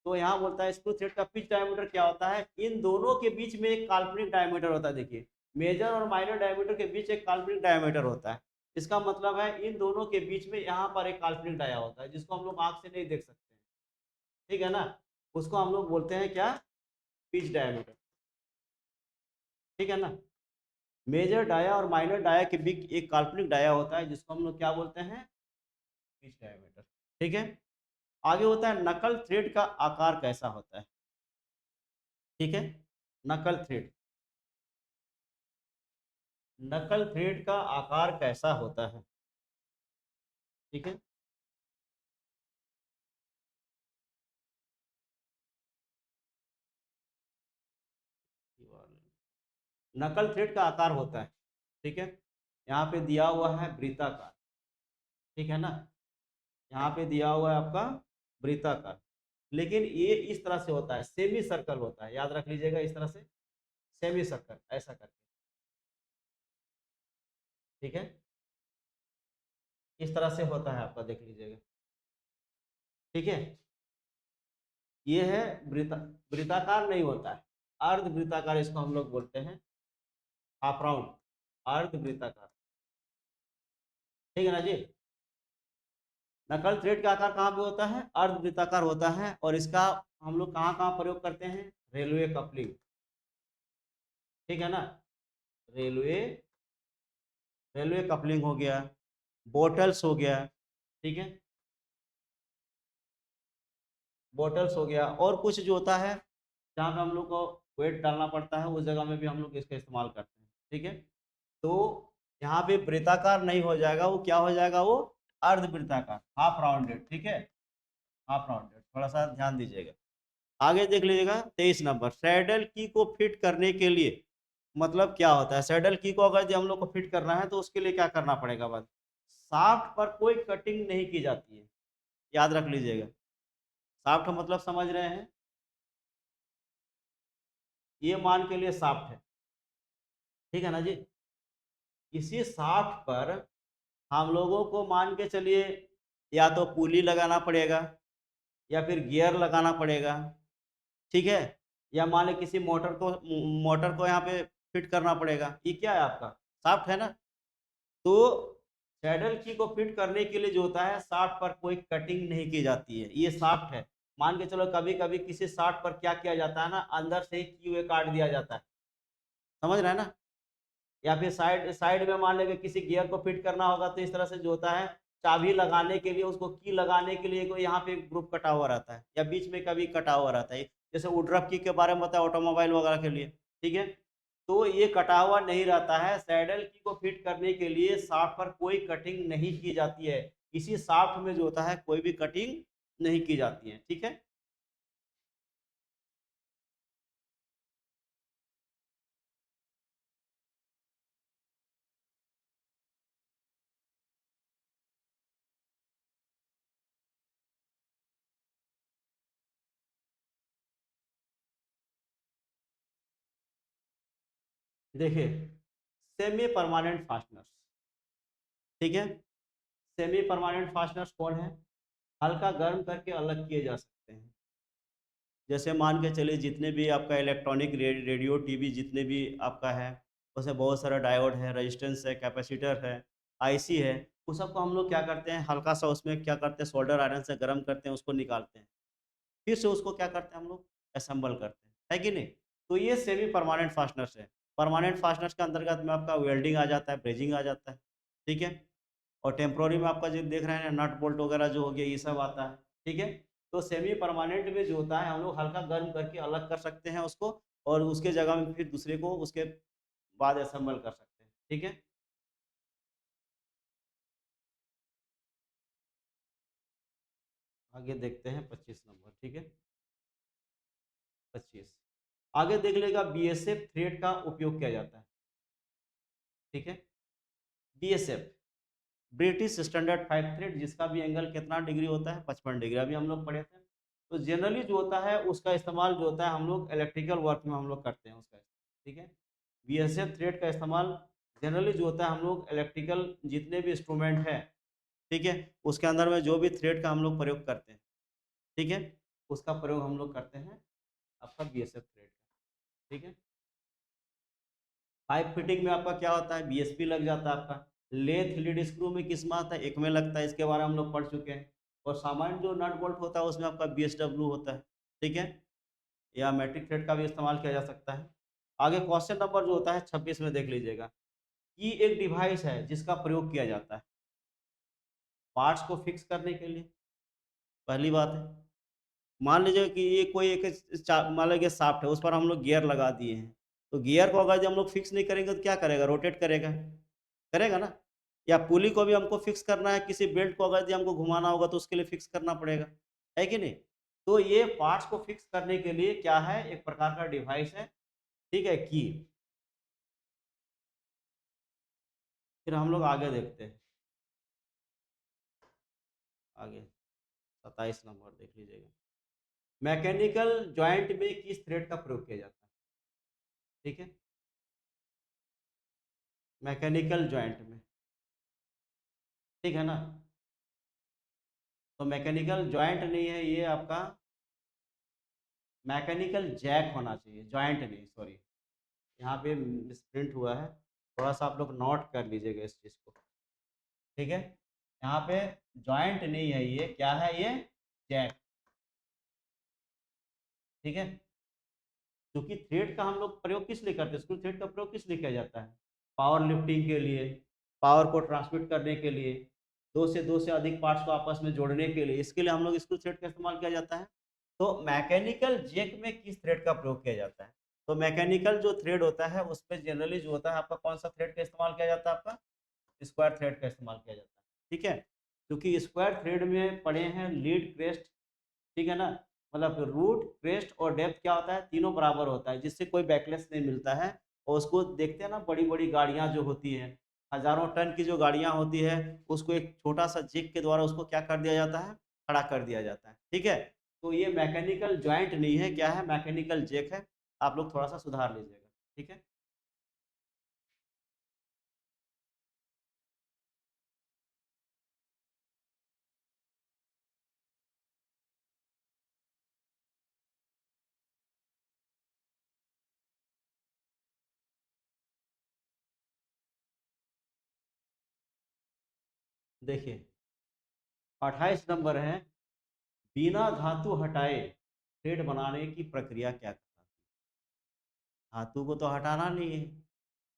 तो यहाँ बोलता है स्क्रू थ्रेड का पिच डायमीटर क्या होता है, इन दोनों के बीच में एक काल्पनिक डायमीटर होता है। देखिए मेजर और माइनर डायमीटर के बीच एक काल्पनिक डायमीटर होता है, इसका मतलब है इन दोनों के बीच में यहाँ पर एक काल्पनिक डाया होता है जिसको हम लोग आंख से नहीं देख सकते हैं। ठीक है ना, उसको हम लोग बोलते हैं क्या, पिच डायमीटर। ठीक है ना, मेजर डाया और माइनर डाया के बीच एक काल्पनिक डाया होता है जिसको हम लोग क्या बोलते हैं, पिच डायमीटर। ठीक है, आगे होता है नकल थ्रेड का आकार कैसा होता है। ठीक है, नकल थ्रेड, नकल थ्रेड का आकार कैसा होता है। ठीक है, नकल थ्रेड का आकार होता है। ठीक है, यहाँ पे दिया हुआ है वृत्ताकार। ठीक है ना, यहाँ पे दिया हुआ है आपका वृत्ताकार, लेकिन ये इस तरह से होता है, सेमी सर्कल होता है, याद रख लीजिएगा इस तरह से, सेमी सर्कल ऐसा करके। ठीक है, इस तरह से होता है आपका, देख लीजिएगा। ठीक है, ये है वृत्ताकार नहीं होता है, अर्ध वृत्ताकार इसको हम लोग बोलते हैं, हाफ राउंड, अर्ध वृत्ताकार। ठीक है ना जी, नकल थ्रेड का आकार कहाँ पे होता है, अर्ध वृत्ताकार होता है, और इसका हम लोग कहाँ कहाँ प्रयोग करते हैं, रेलवे कपलिंग। ठीक है ना, रेलवे, रेलवे कपलिंग हो गया, बोटल्स हो गया। ठीक है, बोटल्स हो गया, और कुछ जो होता है जहाँ पे हम लोग को वेट डालना पड़ता है उस जगह में भी हम लोग इसका इस्तेमाल करते हैं। ठीक है, तो यहाँ पे वृत्ताकार नहीं हो जाएगा, वो क्या हो जाएगा, वो अर्ध वृत्ताकार, हाफ राउंडेड। ठीक है, हाफ राउंडेड, थोड़ा सा ध्यान दीजिएगा। आगे देख लीजिएगा 23 नंबर, सैडल की को फिट करने के लिए, मतलब क्या होता है, सैडल की को अगर हम लोग को फिट करना है तो उसके लिए क्या करना पड़ेगा, बस शाफ्ट पर कोई कटिंग नहीं की जाती है, याद रख लीजिएगा। शाफ्ट मतलब समझ रहे हैं, ये मान के लिए शाफ्ट है। ठीक है ना जी, इसी शाफ्ट पर हम लोगों को मान के चलिए या तो पुली लगाना पड़ेगा या फिर गियर लगाना पड़ेगा। ठीक है, या मान ली किसी मोटर को यहाँ पे फिट करना पड़ेगा, ये क्या है आपका, शाफ्ट है ना। तो सैडल की को फिट करने के लिए जो होता है शाफ्ट पर कोई कटिंग नहीं की जाती है, ये शाफ्ट है। मान के चलो कभी कभी किसी शाफ्ट पर क्या किया जाता है ना, अंदर से ही क्यूए काट दिया जाता है, समझ रहे हैं ना, या फिर साइड साइड में मान लेंगे किसी गियर को फिट करना होगा तो इस तरह से जो होता है, चाबी लगाने के लिए, उसको की लगाने के लिए कोई यहाँ पे ग्रुप कटा हुआ रहता है, या बीच में कभी कटा हुआ रहता है, जैसे वुडरफ की के बारे में बताया ऑटोमोबाइल वगैरह के लिए। ठीक है, तो ये कटा हुआ नहीं रहता है, सैडल की को फिट करने के लिए शाफ्ट पर कोई कटिंग नहीं की जाती है, इसी शाफ्ट में जो होता है कोई भी कटिंग नहीं की जाती है। ठीक है, देखिए सेमी परमानेंट फास्टनर्स। ठीक है, सेमी परमानेंट फास्टनर्स कौन है, हल्का गर्म करके अलग किए जा सकते हैं। जैसे मान के चलिए जितने भी आपका इलेक्ट्रॉनिक रेडियो टीवी जितने भी आपका है, उसमें बहुत सारा डायोड है, रेजिस्टेंस है, कैपेसिटर है, आईसी है, उस सबको हम लोग क्या करते हैं, हल्का सा उसमें क्या करते हैं, सोल्डर आयरन से गर्म करते हैं, उसको निकालते हैं, फिर से उसको क्या करते हैं हम लोग, असेंबल करते हैं, है कि नहीं? तो ये सेमी परमानेंट फास्टनर्स है। परमानेंट फास्टनर्स के अंतर्गत में आपका वेल्डिंग आ जाता है, ब्रेजिंग आ जाता है, ठीक है? और टेम्पोररी में आपका जो देख रहे हैं नट बोल्ट वगैरह जो हो गया ये सब आता है, ठीक है? तो सेमी परमानेंट में जो होता है हम लोग हल्का गर्म करके अलग कर सकते हैं उसको, और उसके जगह में फिर दूसरे को उसके बाद असेंबल कर सकते हैं, ठीक है? आगे देखते हैं 25 नंबर, ठीक है? 25 आगे देख लेगा, बीएसएफ थ्रेड का उपयोग किया जाता है, ठीक है? बीएसएफ ब्रिटिश स्टैंडर्ड 5 थ्रेड, जिसका भी एंगल कितना डिग्री होता है, 55 डिग्री, अभी हम लोग पढ़े थे। तो जनरली जो होता है उसका इस्तेमाल जो होता है हम लोग इलेक्ट्रिकल वर्क में हम लोग करते हैं उसका, ठीक है? बीएसएफ थ्रेड का इस्तेमाल जनरली जो होता है हम लोग इलेक्ट्रिकल जितने भी इंस्ट्रूमेंट है, ठीक है, उसके अंदर में जो भी थ्रेड का हम लोग प्रयोग करते हैं, ठीक है, उसका प्रयोग हम लोग करते हैं आपका बीएसएफ थ्रेड का, ठीक है? पाइप फिटिंग में आपका क्या होता है, बीएसपी लग जाता है आपका। लेथ लीड स्क्रू में किस में आता है, एक में लगता है, इसके बारे में हम लोग पढ़ चुके हैं। और सामान्य जो नट बोल्ट होता है उसमें आपका बीएसडब्ल्यू होता है, ठीक है? या मैट्रिक थ्रेड का भी इस्तेमाल किया जा सकता है। आगे क्वेश्चन नंबर जो होता है 26 में देख लीजिएगा, कि एक डिवाइस है जिसका प्रयोग किया जाता है पार्ट्स को फिक्स करने के लिए। पहली बात है, मान लीजिए कि ये कोई एक मान लीजिए शाफ्ट है, उस पर हम लोग गियर लगा दिए हैं, तो गियर को अगर जब हम लोग फिक्स नहीं करेंगे तो क्या करेगा, रोटेट करेगा, करेगा ना? या पुली को भी हमको फिक्स करना है, किसी बेल्ट को अगर यदि हमको घुमाना होगा तो उसके लिए फिक्स करना पड़ेगा, है कि नहीं? तो ये पार्ट्स को फिक्स करने के लिए क्या है, एक प्रकार का डिवाइस है, ठीक है, की। फिर हम लोग आगे देखते हैं, आगे 27 नंबर देख लीजिएगा, मैकेनिकल जॉइंट में किस थ्रेड का प्रयोग किया जाता है, ठीक है? मैकेनिकल जॉइंट में, ठीक है ना? तो मैकेनिकल जॉइंट नहीं है ये आपका, मैकेनिकल जैक होना चाहिए, जॉइंट नहीं, सॉरी, यहाँ पे मिसप्रिंट हुआ है, थोड़ा सा आप लोग नोट कर लीजिएगा इस चीज़ को, ठीक है? यहाँ पे जॉइंट नहीं है, ये क्या है, ये जैक, ठीक है? क्योंकि थ्रेड का हम लोग प्रयोग किस लिए करते हैं, स्क्रू थ्रेड का प्रयोग किस लिए किया जाता है, पावर लिफ्टिंग के लिए, पावर को ट्रांसमिट करने के लिए, दो से अधिक पार्ट्स को आपस में जोड़ने के लिए, इसके लिए हम लोग स्क्रू थ्रेड का इस्तेमाल किया जाता है। तो मैकेनिकल जैक में किस थ्रेड का प्रयोग किया जाता है, तो मैकेनिकल जो थ्रेड होता है उस पर जनरली जो होता है आपका कौन सा थ्रेड का इस्तेमाल किया जाता है, आपका स्क्वायर थ्रेड का इस्तेमाल किया जाता है, ठीक है? क्योंकि स्क्वायर थ्रेड में पढ़े हैं लीड क्रेस्ट, ठीक है ना? मतलब रूट क्रेस्ट और डेप्थ क्या होता है, तीनों बराबर होता है, जिससे कोई बैकलेस नहीं मिलता है। और उसको देखते हैं ना, बड़ी बड़ी गाड़ियां जो होती हैं, हजारों टन की जो गाड़ियां होती है, उसको एक छोटा सा जिग के द्वारा उसको क्या कर दिया जाता है, खड़ा कर दिया जाता है, ठीक है? तो ये मैकेनिकल जॉइंट नहीं है, क्या है, मैकेनिकल जेक है। आप लोग थोड़ा सा सुधार लीजिएगा, ठीक है? देखिए 28 नंबर है, बिना धातु हटाए थ्रेड बनाने की प्रक्रिया क्या कहलाती है? धातु को तो हटाना नहीं है,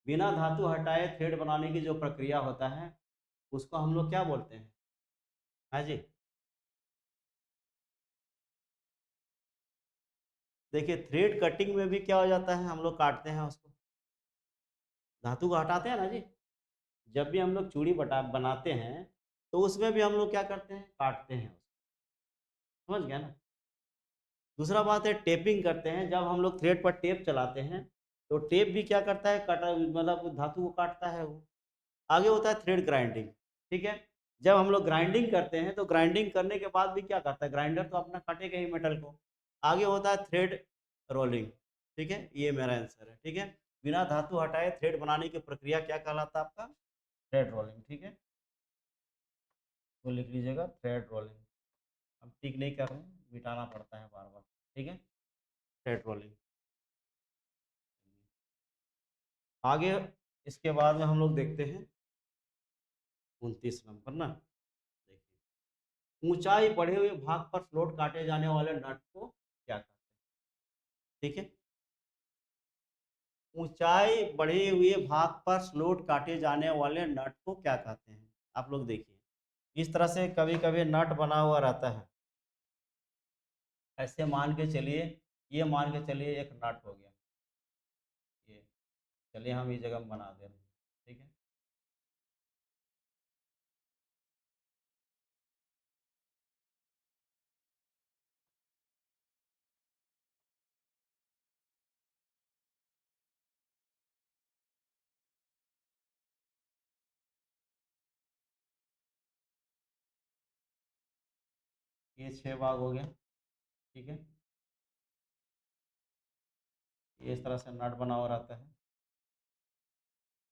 बिना धातु हटाए थ्रेड बनाने की जो प्रक्रिया होता है उसको हम लोग क्या बोलते हैं? हाँ जी, देखिए थ्रेड कटिंग में भी क्या हो जाता है, हम लोग काटते हैं उसको, धातु को हटाते हैं ना जी। जब भी हम लोग चूड़ी बटा बनाते हैं तो उसमें भी हम लोग क्या करते हैं, काटते हैं उसको, समझ गया ना? दूसरा बात है टेपिंग करते हैं, जब हम लोग थ्रेड पर टेप चलाते हैं तो टेप भी क्या करता है, कटा मतलब धातु को काटता है वो। आगे होता है थ्रेड ग्राइंडिंग, ठीक है? जब हम लोग ग्राइंडिंग करते हैं तो ग्राइंडिंग करने के बाद भी क्या करता है, ग्राइंडर तो अपना काटेगा ही मेटल को। आगे होता है थ्रेड रोलिंग, ठीक है? ये मेरा आंसर है, ठीक है? बिना धातु हटाए थ्रेड बनाने की प्रक्रिया क्या कहलाता है, आपका थ्रेड रोलिंग, ठीक है? तो लिख लीजिएगा थ्रेड रोलिंग। हम टिक नहीं कर रहे हैं, मिटाना पड़ता है बार बार। ठीक है, थ्रेड रोलिंग। आगे इसके बाद में हम लोग देखते हैं 29 नंबर ना। देखिए, ऊंचाई बढ़े हुए भाग पर फ्लोट काटे जाने वाले नट को क्या कहते हैं? ठीक है, ऊंचाई बढ़े हुए भाग पर स्लोट काटे जाने वाले नट को क्या कहते हैं? आप लोग देखिए, इस तरह से कभी कभी नट बना हुआ रहता है। ऐसे मान के चलिए, ये मान के चलिए एक नट हो गया, ये, चलिए हम इस जगह में बना दे रहे हैं। ठीक है, ये 6 भाग हो गया। ठीक है, ये इस तरह से नट बना हुआ रहता है।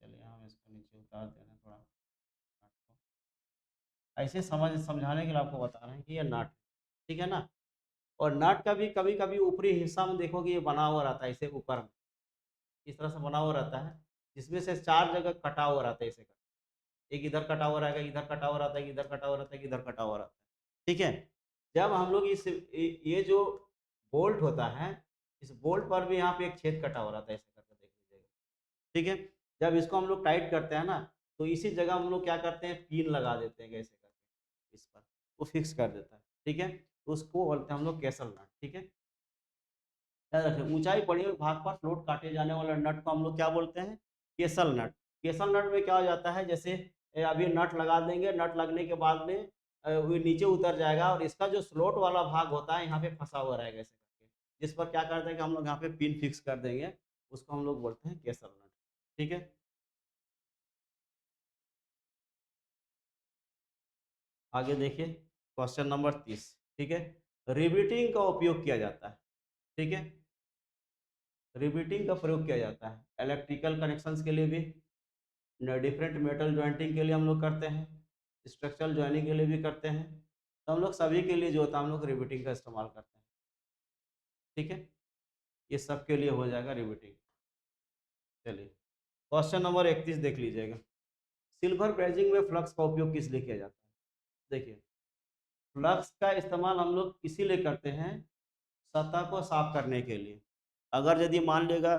चलिए हम इसको नीचे उतार दे रहे हैं थोड़ा, नट को ऐसे समझाने के लिए आपको बता रहे हैं कि ये नट, ठीक है ना। और नट का भी कभी कभी ऊपरी हिस्सा में देखोगे ये बना हुआ रहता है इसे ऊपर में, इस तरह से बना हुआ रहता है, जिसमें से 4 जगह कटा हुआ रहता है इसे का। एक इधर कटा हुआ रहेगा, इधर कटा हुआ रहता है, इधर कटा हुआ रहता है, इधर कटा हुआ रहता है। ठीक है, जब हम लोग इस ये जो बोल्ट होता है, इस बोल्ट पर भी यहाँ पे एक छेद कटा हुआ रहता है, ऐसे करके देख लीजिएगा। ठीक है, जब इसको हम लोग टाइट करते हैं ना, तो इसी जगह हम लोग क्या करते हैं, पिन लगा देते हैं ऐसे करके इस पर, वो फिक्स कर देता है। ठीक है, तो उसको बोलते हैं हम लोग कैसल नट। ठीक है, याद रखें, ऊंचाई बढ़ी हुई भाग पर फ्लोट काटे जाने वाले नट को हम लोग क्या बोलते हैं, केसल नट। केसल नट में क्या हो जाता है, जैसे अभी नट लगा देंगे, नट लगने के बाद में वो नीचे उतर जाएगा और इसका जो स्लोट वाला भाग होता है यहाँ पे फंसा हुआ रहेगा ऐसे करके, जिस पर क्या करते हैं कि हम लोग यहाँ पे पिन फिक्स कर देंगे, उसको हम लोग बोलते हैं केसल नट। ठीक है, आगे देखिए, क्वेश्चन नंबर 30। ठीक है, रिवेटिंग का उपयोग किया जाता है। ठीक है, रिवेटिंग का प्रयोग किया जाता है इलेक्ट्रिकल कनेक्शंस के लिए भी, डिफरेंट मेटल जॉइंटिंग के लिए हम लोग करते हैं, स्ट्रक्चरल जॉइनिंग के लिए भी करते हैं। तो हम लोग सभी के लिए जो होता है हम लोग रिवेटिंग का इस्तेमाल करते हैं। ठीक है, ये सब के लिए हो जाएगा रिवेटिंग। चलिए, क्वेश्चन नंबर 31 देख लीजिएगा। सिल्वर ब्रेजिंग में फ्लक्स का उपयोग किस लिए किया जाता है? देखिए, फ्लक्स का इस्तेमाल हम लोग इसीलिए करते हैं, सतह को साफ करने के लिए। अगर यदि मान लेगा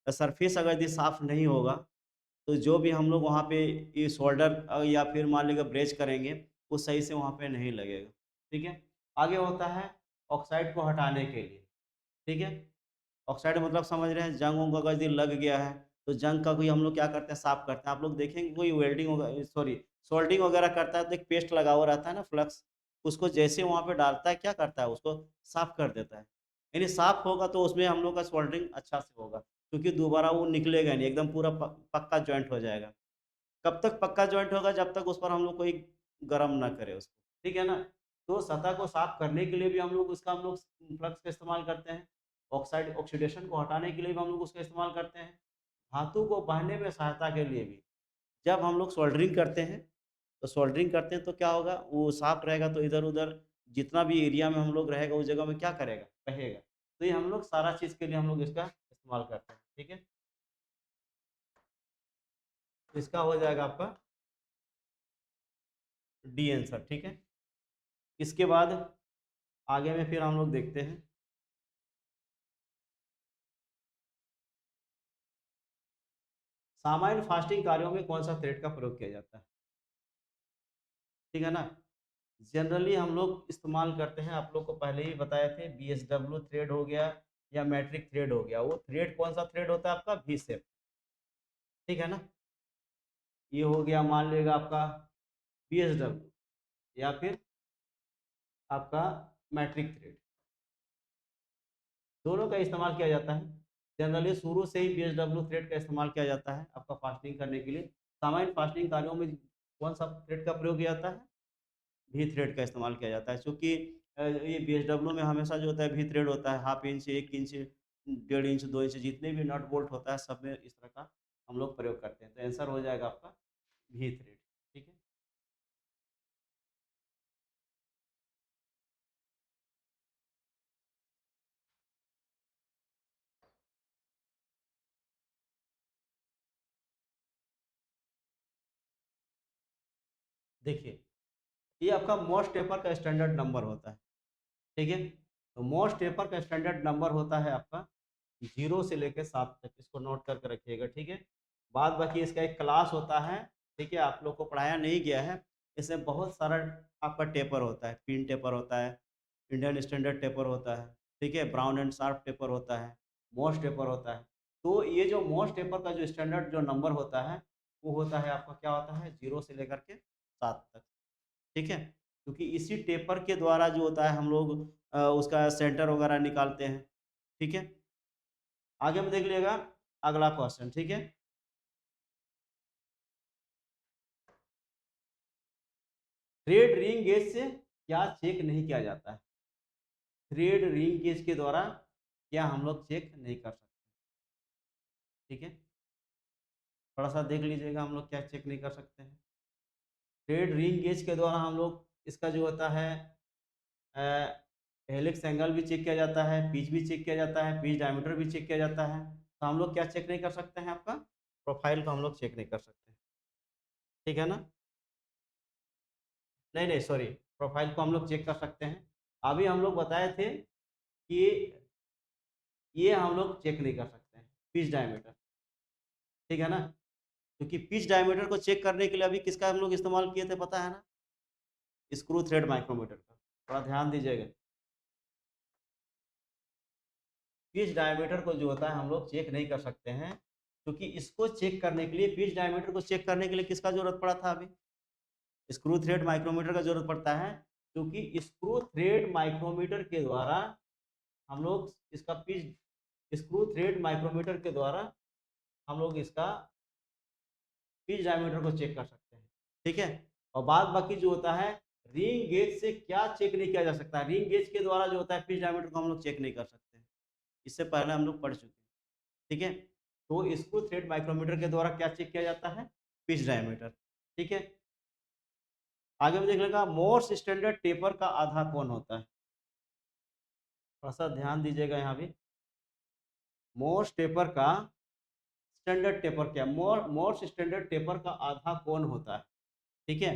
सरफेस अगर यदि साफ नहीं होगा, तो जो भी हम लोग वहाँ पे ये शोल्डर या फिर मान लीजिए ब्रेच करेंगे, वो सही से वहाँ पे नहीं लगेगा। ठीक है, आगे होता है ऑक्साइड को हटाने के लिए। ठीक है, ऑक्साइड मतलब समझ रहे हैं, जंग वंग अगर यदि लग गया है, तो जंग का कोई हम लोग क्या करते हैं, साफ करते हैं। आप लोग देखेंगे कोई वेल्डिंग वगैरह, सॉरी, सोल्डिंग वगैरह करता है तो एक पेस्ट लगा हुआ रहता है ना फ्लक्स, उसको जैसे वहाँ पे डालता है क्या करता है, उसको साफ कर देता है। यानी साफ होगा तो उसमें हम लोग का सोल्डरिंग अच्छा से होगा, क्योंकि दोबारा वो निकलेगा नहीं, एकदम पूरा पक्का जॉइंट हो जाएगा। कब तक पक्का जॉइंट होगा, जब तक उस पर हम लोग कोई गरम ना करे उसको। ठीक है ना, तो सतह को साफ करने के लिए भी हम लोग फ्लक्स का इस्तेमाल करते हैं। ऑक्साइड ऑक्सीडेशन को हटाने के लिए भी हम लोग उसका इस्तेमाल करते हैं। धातु को बहने में सहायता के लिए भी, जब हम लोग सोल्डरिंग करते हैं, तो सोल्डरिंग करते हैं तो क्या होगा, वो साफ रहेगा तो इधर उधर जितना भी एरिया में हम लोग रहेगा उस जगह में क्या करेगा, बहेगा। तो ये हम लोग सारा चीज़ के लिए हम लोग इसका इस्तेमाल करते हैं। ठीक है, इसका हो जाएगा आपका डी आंसर। ठीक है, इसके बाद आगे में फिर हम लोग देखते हैं, सामान्य फास्टिंग कार्यों में कौन सा थ्रेड का प्रयोग किया जाता है? ठीक है ना, जनरली हम लोग इस्तेमाल करते हैं, आप लोग को पहले ही बताए थे, BSW थ्रेड हो गया या मैट्रिक थ्रेड हो गया। वो थ्रेड कौन सा थ्रेड होता है आपका, वी शेप। ठीक है ना, ये हो गया मान लेगा आपका BSW, या फिर आपका मैट्रिक थ्रेड, दोनों का इस्तेमाल किया जाता है। जनरली शुरू से ही BSW थ्रेड का इस्तेमाल किया जाता है आपका फास्टिंग करने के लिए। सामान्य फास्टिंग कार्यों में कौन सा थ्रेड का प्रयोग किया जाता है, भी थ्रेड का इस्तेमाल किया जाता है, क्योंकि ये BSW में हमेशा जो होता है भी थ्रेड होता है, half inch, 1 inch, 1.5 inch, 2 inch, जितने भी नट बोल्ट होता है सब में इस तरह का हम लोग प्रयोग करते हैं। तो आंसर हो जाएगा आपका भी थ्रेड। ठीक है। देखिए, ये आपका मोस्ट टेपर का स्टैंडर्ड नंबर होता है, ठीक है। तो मोस्ट टेपर का स्टैंडर्ड नंबर होता है आपका 0 से लेके 7 तक, इसको नोट करके रखिएगा, ठीक है। बाद बाकी इसका एक क्लास होता है, ठीक है, आप लोग को पढ़ाया नहीं गया है। इसमें बहुत सारा आपका टेपर होता है, पिन टेपर होता है, इंडियन स्टैंडर्ड टेपर होता है, ठीक है, ब्राउन एंड शार्प टेपर होता है, मोस्ट टेपर होता है। तो ये जो मोस्ट टेपर का जो स्टैंडर्ड जो नंबर होता है, वो होता है आपका क्या होता है 0 से लेकर के 7 तक, ठीक है। क्योंकि इसी टेपर के द्वारा जो होता है हम लोग उसका सेंटर वगैरह निकालते हैं, ठीक है। आगे में देख लीजिएगा अगला क्वेश्चन, ठीक है। थ्रेड रिंग गेज से क्या चेक नहीं किया जाता है? थ्रेड रिंग गेज के द्वारा क्या हम लोग चेक नहीं कर सकते? ठीक है, थोड़ा सा देख लीजिएगा हम लोग क्या चेक नहीं कर सकते हैं। थ्रेड रिंग गेज के द्वारा हम लोग इसका जो होता है हेलिक्स एंगल भी चेक किया जाता है, पिच भी चेक किया जाता है, पिच डायमीटर भी चेक किया जाता है। तो हम लोग क्या चेक नहीं कर सकते हैं? आपका प्रोफाइल को हम लोग चेक नहीं कर सकते, ठीक है ना। नहीं नहीं सॉरी, प्रोफाइल को हम लोग चेक कर सकते हैं। अभी हम लोग बताए थे कि ये हम लोग चेक नहीं कर सकते हैं, पिच डायमीटर, ठीक है ना। क्योंकि पिच डायमीटर को चेक करने के लिए अभी किसका हम लोग इस्तेमाल किए थे पता है ना? स्क्रू थ्रेड माइक्रोमीटर का। थोड़ा ध्यान दीजिएगा, पिच डायमीटर को जो होता है हम लोग चेक नहीं कर सकते हैं, क्योंकि इसको चेक करने के लिए, पिच डायमीटर को चेक करने के लिए किसका जरूरत पड़ा था? अभी स्क्रू थ्रेड माइक्रोमीटर का जरूरत पड़ता है, क्योंकि स्क्रू थ्रेड माइक्रोमीटर के द्वारा हम लोग इसका पिच, स्क्रू थ्रेड माइक्रोमीटर के द्वारा हम लोग इसका पिच डायमीटर को चेक कर सकते हैं, ठीक है। और बाद बाकी जो होता है रिंग गेज से क्या चेक नहीं किया जा सकता? रिंग गेज के द्वारा जो होता है पिच डायमीटर को हम लोग चेक नहीं कर सकते हैं। इससे पहले हम लोग पढ़ चुके हैं, ठीक है। तो स्क्रू थ्रेड माइक्रोमीटर के द्वारा क्या चेक किया जाता है? पिच डायमीटर, ठीक है। आगे में देख लेगा मोस्ट स्टैंडर्ड टेपर का आधा कौन होता है? थोड़ा सा ध्यान दीजिएगा यहाँ भी। मोस्ट टेपर का स्टैंडर्ड टेपर क्या? मोस्ट स्टैंडर्ड टेपर का आधा कौन होता है? ठीक है,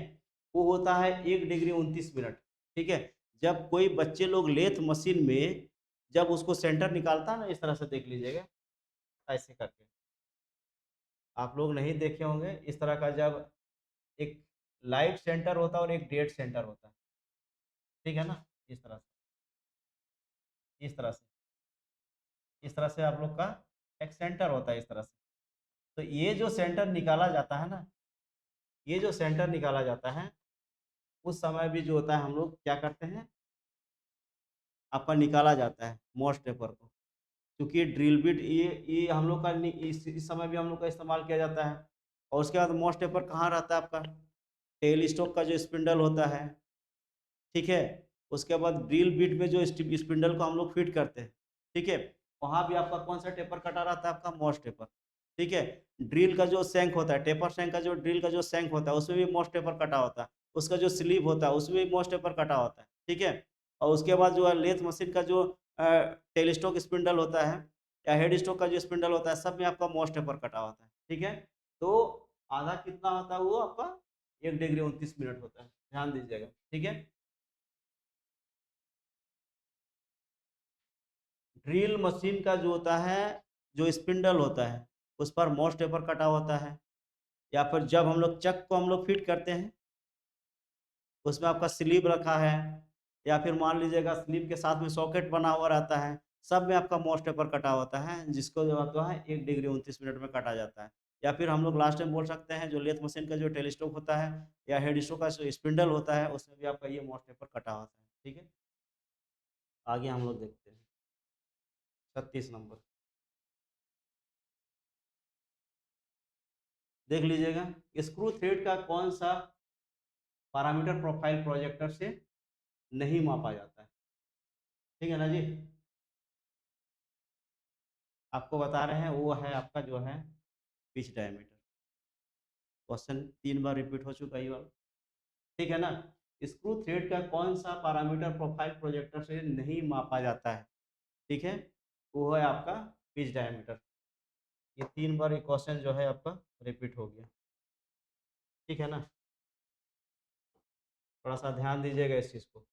वो होता है 1 डिग्री 29 मिनट, ठीक है। जब कोई बच्चे लोग लेथ मशीन में जब उसको सेंटर निकालता है ना, इस तरह से देख लीजिएगा, ऐसे करके, आप लोग नहीं देखे होंगे इस तरह का, जब एक लाइट सेंटर होता है और एक डेड सेंटर होता है, ठीक है ना। इस तरह से, इस तरह से, इस तरह से आप लोग का एक सेंटर होता है, इस तरह से। तो ये जो सेंटर निकाला जाता है ना, ये जो सेंटर निकाला जाता है, उस समय भी जो होता है हम लोग क्या करते हैं, आपका निकाला जाता है मोस्ट पेपर को। क्योंकि ड्रिल बिट ये हम लोग का इस समय भी हम लोग का इस्तेमाल किया जाता है। और उसके बाद मोस्ट पेपर कहाँ रहता है आपका? टेल स्टॉक का जो स्पिंडल होता है, ठीक है। उसके बाद ड्रिल बिट में जो स्पिंडल को हम लोग फिट करते हैं, ठीक है, वहाँ भी आपका कौन सा टेपर कटा रहता है? आपका मोस्ट टेपर, ठीक है। ड्रिल का जो सैंक होता है, टेपर सैंक का जो ड्रिल का जो सैंक होता है, उसमें भी मोस्ट टेपर कटा होता है। उसका जो स्लीव होता है उसमें भी मोस्ट टेपर कटा होता है, ठीक है। और उसके बाद जो है लेथ मशीन का जो टेल स्टॉक स्पिंडल होता है या हेड स्टॉक का जो स्पिंडल होता है, सब में आपका मोस्ट टेपर कटा होता है, ठीक है। तो आधा कितना होता है? वो आपका 1 डिग्री 29 मिनट होता है, ध्यान दीजिएगा, ठीक है। ड्रिल मशीन का जो होता है, जो स्पिंडल होता है, उस पर मोस्ट पेपर कटा होता है। या फिर जब हम लोग चक को हम लोग फिट करते हैं, उसमें आपका स्लीव रखा है, या फिर मान लीजिएगा स्लीव के साथ में सॉकेट बना हुआ रहता है, सब में आपका मोस्ट पेपर कटा होता है, जिसको जो होता है 1 डिग्री 29 मिनट में काटा जाता है। या फिर हम लोग लास्ट टाइम बोल सकते हैं जो लेथ मशीन का जो टेलीस्कोप होता है या हेड स्टॉक का जो स्पिंडल होता है, उसमें भी आपका ये मोस्ट पेपर कटा होता है, ठीक है। आगे हम लोग देखते हैं 36 नंबर, देख लीजिएगा। स्क्रू थ्रेड का कौन सा पैरामीटर प्रोफाइल प्रोजेक्टर से नहीं मापा जाता है? ठीक है ना जी, आपको बता रहे हैं, वो है आपका जो है पिच डायमीटर। क्वेश्चन 3 बार रिपीट हो चुका है ये वाला, ठीक है ना। स्क्रू थ्रेड का कौन सा पैरामीटर प्रोफाइल प्रोजेक्टर से नहीं मापा जाता है? ठीक है, वो है आपका पिच डायमीटर। ये 3 बार ये क्वेश्चन जो है आपका रिपीट हो गया, ठीक है ना। थोड़ा सा ध्यान दीजिएगा इस चीज़ को।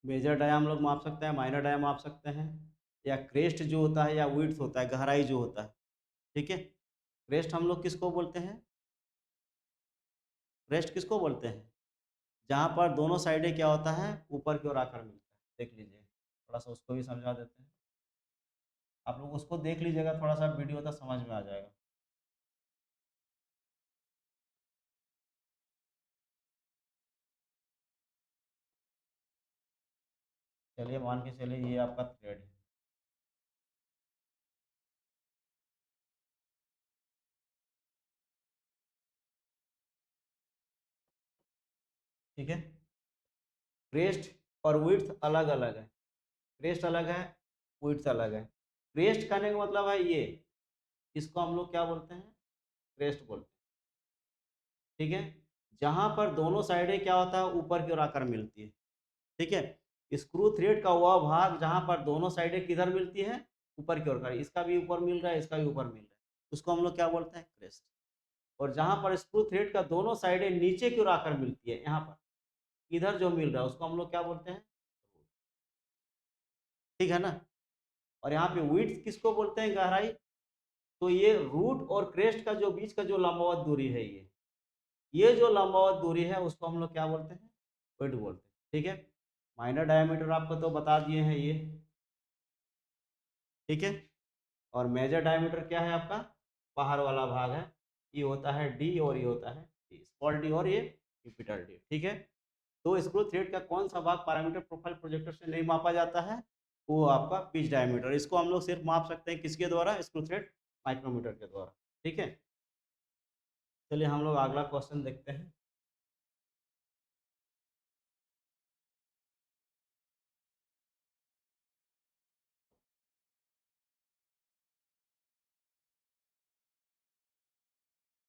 मेजर डाया हम लोग माप सकते हैं, माइनर डाया माप सकते हैं, या क्रेस्ट जो होता है या विड्थ होता है, गहराई जो होता है, ठीक है। क्रेस्ट हम लोग किसको बोलते हैं? क्रेस्ट किसको बोलते हैं? जहाँ पर दोनों साइडें क्या होता है, ऊपर की ओर आकर मिलता है। देख लीजिए, थोड़ा सा उसको भी समझा देते हैं। आप लोग उसको देख लीजिएगा, थोड़ा सा वीडियो तक समझ में आ जाएगा। चलिए मान के चलिए ये आपका थ्रेड है, ठीक है। क्रेस्ट और विड्थ अलग अलग है, क्रेस्ट अलग है, विड्थ अलग है। क्रेस्ट करने का मतलब है ये, इसको हम लोग क्या बोलते हैं? क्रेस्ट बोलते हैं, ठीक है। जहां पर दोनों साइडें क्या होता है, ऊपर की ओर आकर मिलती है, ठीक है। स्क्रू थ्रेड का वह भाग जहां पर दोनों साइडें किधर मिलती है, ऊपर की ओर का, इसका भी ऊपर मिल रहा है, इसका भी ऊपर मिल रहा है, उसको हम लोग क्या बोलते हैं? क्रेस्ट। और जहां पर स्क्रू थ्रेड का दोनों साइडें नीचे की ओर आकर मिलती है, यहाँ पर इधर जो मिल रहा है, उसको हम लोग क्या बोलते हैं? ठीक है ना। और यहाँ पे विड्थ किसको बोलते हैं? गहराई। तो ये रूट और क्रेस्ट का जो बीच का जो लंबवत दूरी है, ये जो लंबवत दूरी है उसको हम लोग क्या बोलते हैं? विड्थ बोलते हैं, ठीक है। माइनर डायमीटर आपको तो बता दिए हैं ये, ठीक है। और मेजर डायमीटर क्या है आपका? बाहर वाला भाग है, ये होता है डी और ये होता है डी, स्मॉल डी और ये कैपिटल डी, ठीक है। तो स्क्रू थ्रेड का कौन सा भाग पैरामीटर प्रोफाइल प्रोजेक्टर से नहीं मापा जाता है? वो आपका पिच डायमीटर। इसको हम लोग सिर्फ माप सकते हैं किसके द्वारा? स्क्रू थ्रेड माइक्रोमीटर के द्वारा, ठीक है। चलिए हम लोग अगला क्वेश्चन देखते हैं।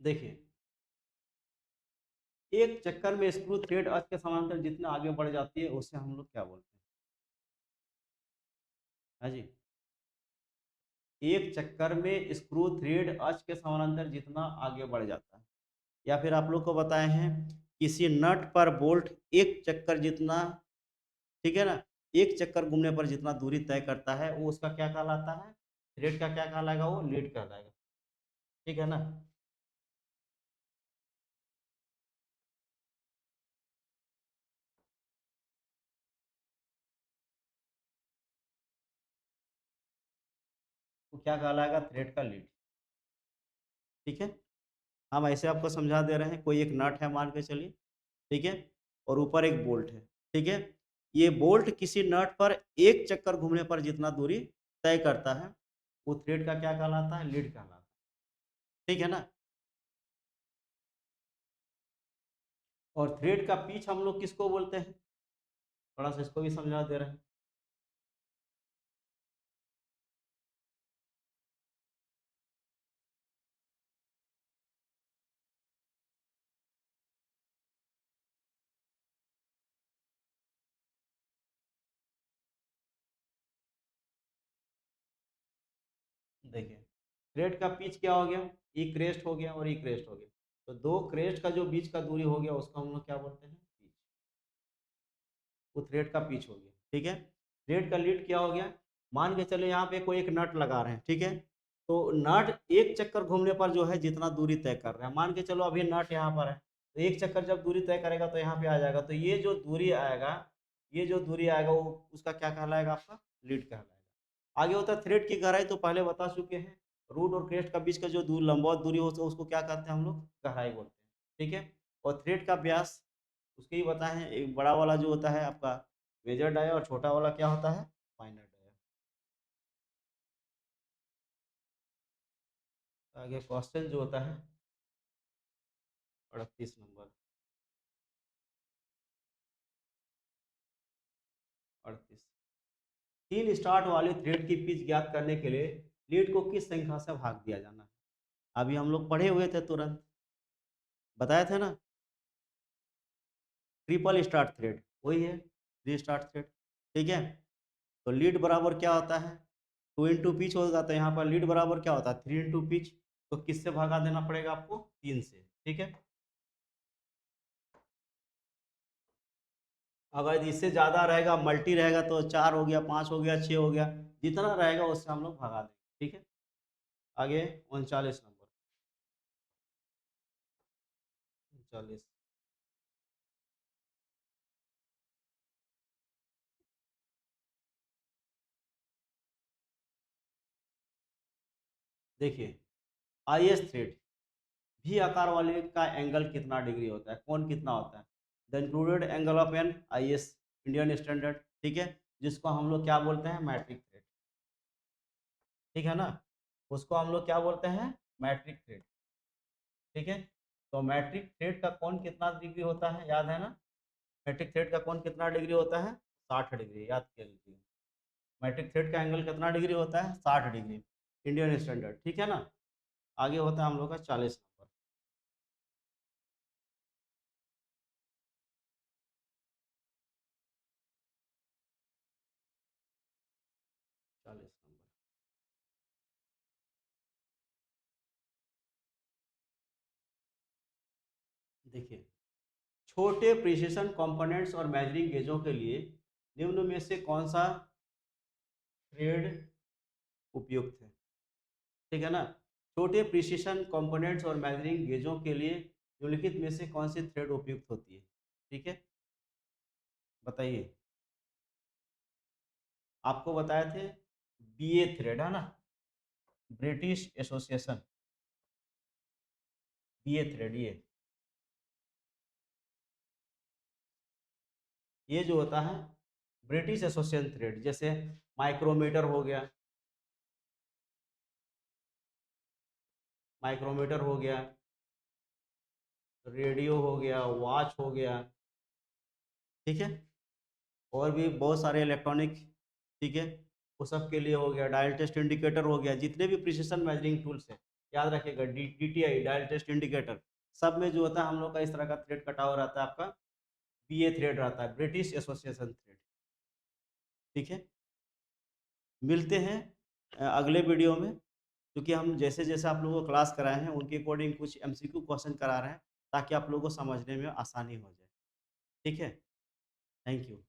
देखिए, एक चक्कर में स्क्रू थ्रेड अर्थ के समांतर जितना आगे बढ़ जाती है उसे हम लोग क्या बोलते हैं? हाँ जी, एक चक्कर में स्क्रू थ्रेड अर्थ के समांतर जितना आगे बढ़ जाता है, या फिर आप लोग को बताए हैं किसी नट पर बोल्ट एक चक्कर जितना, ठीक है ना, एक चक्कर घूमने पर जितना दूरी तय करता है वो उसका क्या कहलाता है? थ्रेड का क्या कहलाएगा? वो लीड कहलाएगा, ठीक है ना। वो क्या कहलाएगा? थ्रेड का लीड, ठीक है। हम ऐसे आपको समझा दे रहे हैं, कोई एक नट है मान के चलिए, ठीक है, और ऊपर एक बोल्ट है, ठीक है। ये बोल्ट किसी नट पर एक चक्कर घूमने पर जितना दूरी तय करता है वो थ्रेड का क्या कहलाता है? लीड कहलाता है, ठीक है ना। और थ्रेड का पीच हम लोग किसको बोलते हैं? थोड़ा सा इसको भी समझा दे रहे हैं। देखिए, थ्रेड का पिच क्या हो गया? ई क्रेस्ट हो गया और ई क्रेस्ट हो गया, तो दो क्रेस्ट का जो बीच का दूरी हो गया उसको हम लोग क्या बोलते हैं? पिच। वो थ्रेड का पिच हो गया, ठीक है। थ्रेड का लीड क्या हो गया? मान के चले यहाँ पे कोई एक नट लगा रहे हैं, ठीक है। तो नट एक चक्कर घूमने पर जो है जितना दूरी तय कर रहा है, मान के चलो अभी नट यहाँ पर है, तो एक चक्कर जब दूरी तय करेगा तो यहाँ पे आ जाएगा, तो ये जो दूरी आएगा, ये जो दूरी आएगा वो उसका क्या कहलाएगा? आपका लीड कहलाएगा। आगे होता है थ्रेड की गहराई, तो पहले बता चुके हैं, रूट और क्रेस्ट का बीच का जो दूर लंबवत दूरी होता है उसको क्या कहते हैं हम लोग? गहराई बोलते हैं, ठीक है। और थ्रेड का व्यास उसके ही बताए हैं, एक बड़ा वाला जो होता है आपका मेजर डाया और छोटा वाला क्या होता है? Minor dia. आगे क्वेश्चन जो होता है 38 नंबर, 38, तीन स्टार्ट वाले थ्रेड की पिच ज्ञात करने के लिए लीड को किस संख्या से भाग दिया जाना है? अभी हम लोग पढ़े हुए थे, तुरंत बताए थे ना, ट्रिपल स्टार्ट थ्रेड वही है, थ्री स्टार्ट थ्रेड, ठीक है। तो लीड बराबर क्या होता है? टू इंटू पिच होगा, तो यहाँ पर लीड बराबर क्या होता है? थ्री इंटू पिच, तो किससे भगा देना पड़ेगा आपको? 3 से, ठीक है। अगर इससे ज़्यादा रहेगा, मल्टी रहेगा, तो 4 हो गया, 5 हो गया, 6 हो गया, जितना रहेगा उससे हम लोग भगा देंगे, ठीक है। आगे 39 नंबर, 39। देखिए, आईएस थ्रेड भी आकार वाले का एंगल कितना डिग्री होता है, कोण कितना होता है? The included angle of an IS Indian standard, ठीक है, जिसको हम लोग क्या बोलते हैं? मैट्रिक थ्रेड, ठीक है ना। उसको हम लोग क्या बोलते हैं? मैट्रिक थ्रेड, ठीक है। तो मैट्रिक थ्रेड का कोण कितना डिग्री होता है, याद है ना? मैट्रिक थ्रेड का कोण कितना डिग्री होता है? 60 डिग्री, याद कर लीजिए। मैट्रिक थ्रेड का एंगल कितना डिग्री होता है? 60 डिग्री, इंडियन स्टैंडर्ड, ठीक है ना। आगे होता है हम लोग का 40 नंबर, 40 नंबर। देखिए, छोटे प्रिसिशन कंपोनेंट्स और मेजरिंग गेजों के लिए निम्न में से कौन सा थ्रेड उपयुक्त है, ठीक है ना। छोटे प्रिसिशन कंपोनेंट्स और मेजरिंग गेजों के लिए निम्नलिखित में से कौन सी थ्रेड उपयुक्त होती है, ठीक है, बताइए। आपको बताए थे बीए थ्रेड, है ना, ब्रिटिश एसोसिएशन, बीए थ्रेड, ये जो होता है ब्रिटिश एसोसिएशन थ्रेड, जैसे माइक्रोमीटर हो गया, माइक्रोमीटर हो गया, रेडियो हो गया, वॉच हो गया, ठीक है, और भी बहुत सारे इलेक्ट्रॉनिक, ठीक है, वो सब के लिए हो गया, डायल टेस्ट इंडिकेटर हो गया, जितने भी प्रिसिशन मेजरिंग टूल्स हैं, याद रखिएगा, डीटीआई, डायल टेस्ट इंडिकेटर, सब में जो होता है हम लोग का इस तरह का थ्रेड कटा हुआ रहता है, आपका बीए थ्रेड रहता है, ब्रिटिश एसोसिएशन थ्रेड, ठीक है। मिलते हैं अगले वीडियो में, क्योंकि हम जैसे जैसे आप लोगों को क्लास कराए हैं उनके अकॉर्डिंग कुछ एमसीक्यू क्वेश्चन करा रहे हैं, ताकि आप लोगों को समझने में आसानी हो जाए, ठीक है। Thank you.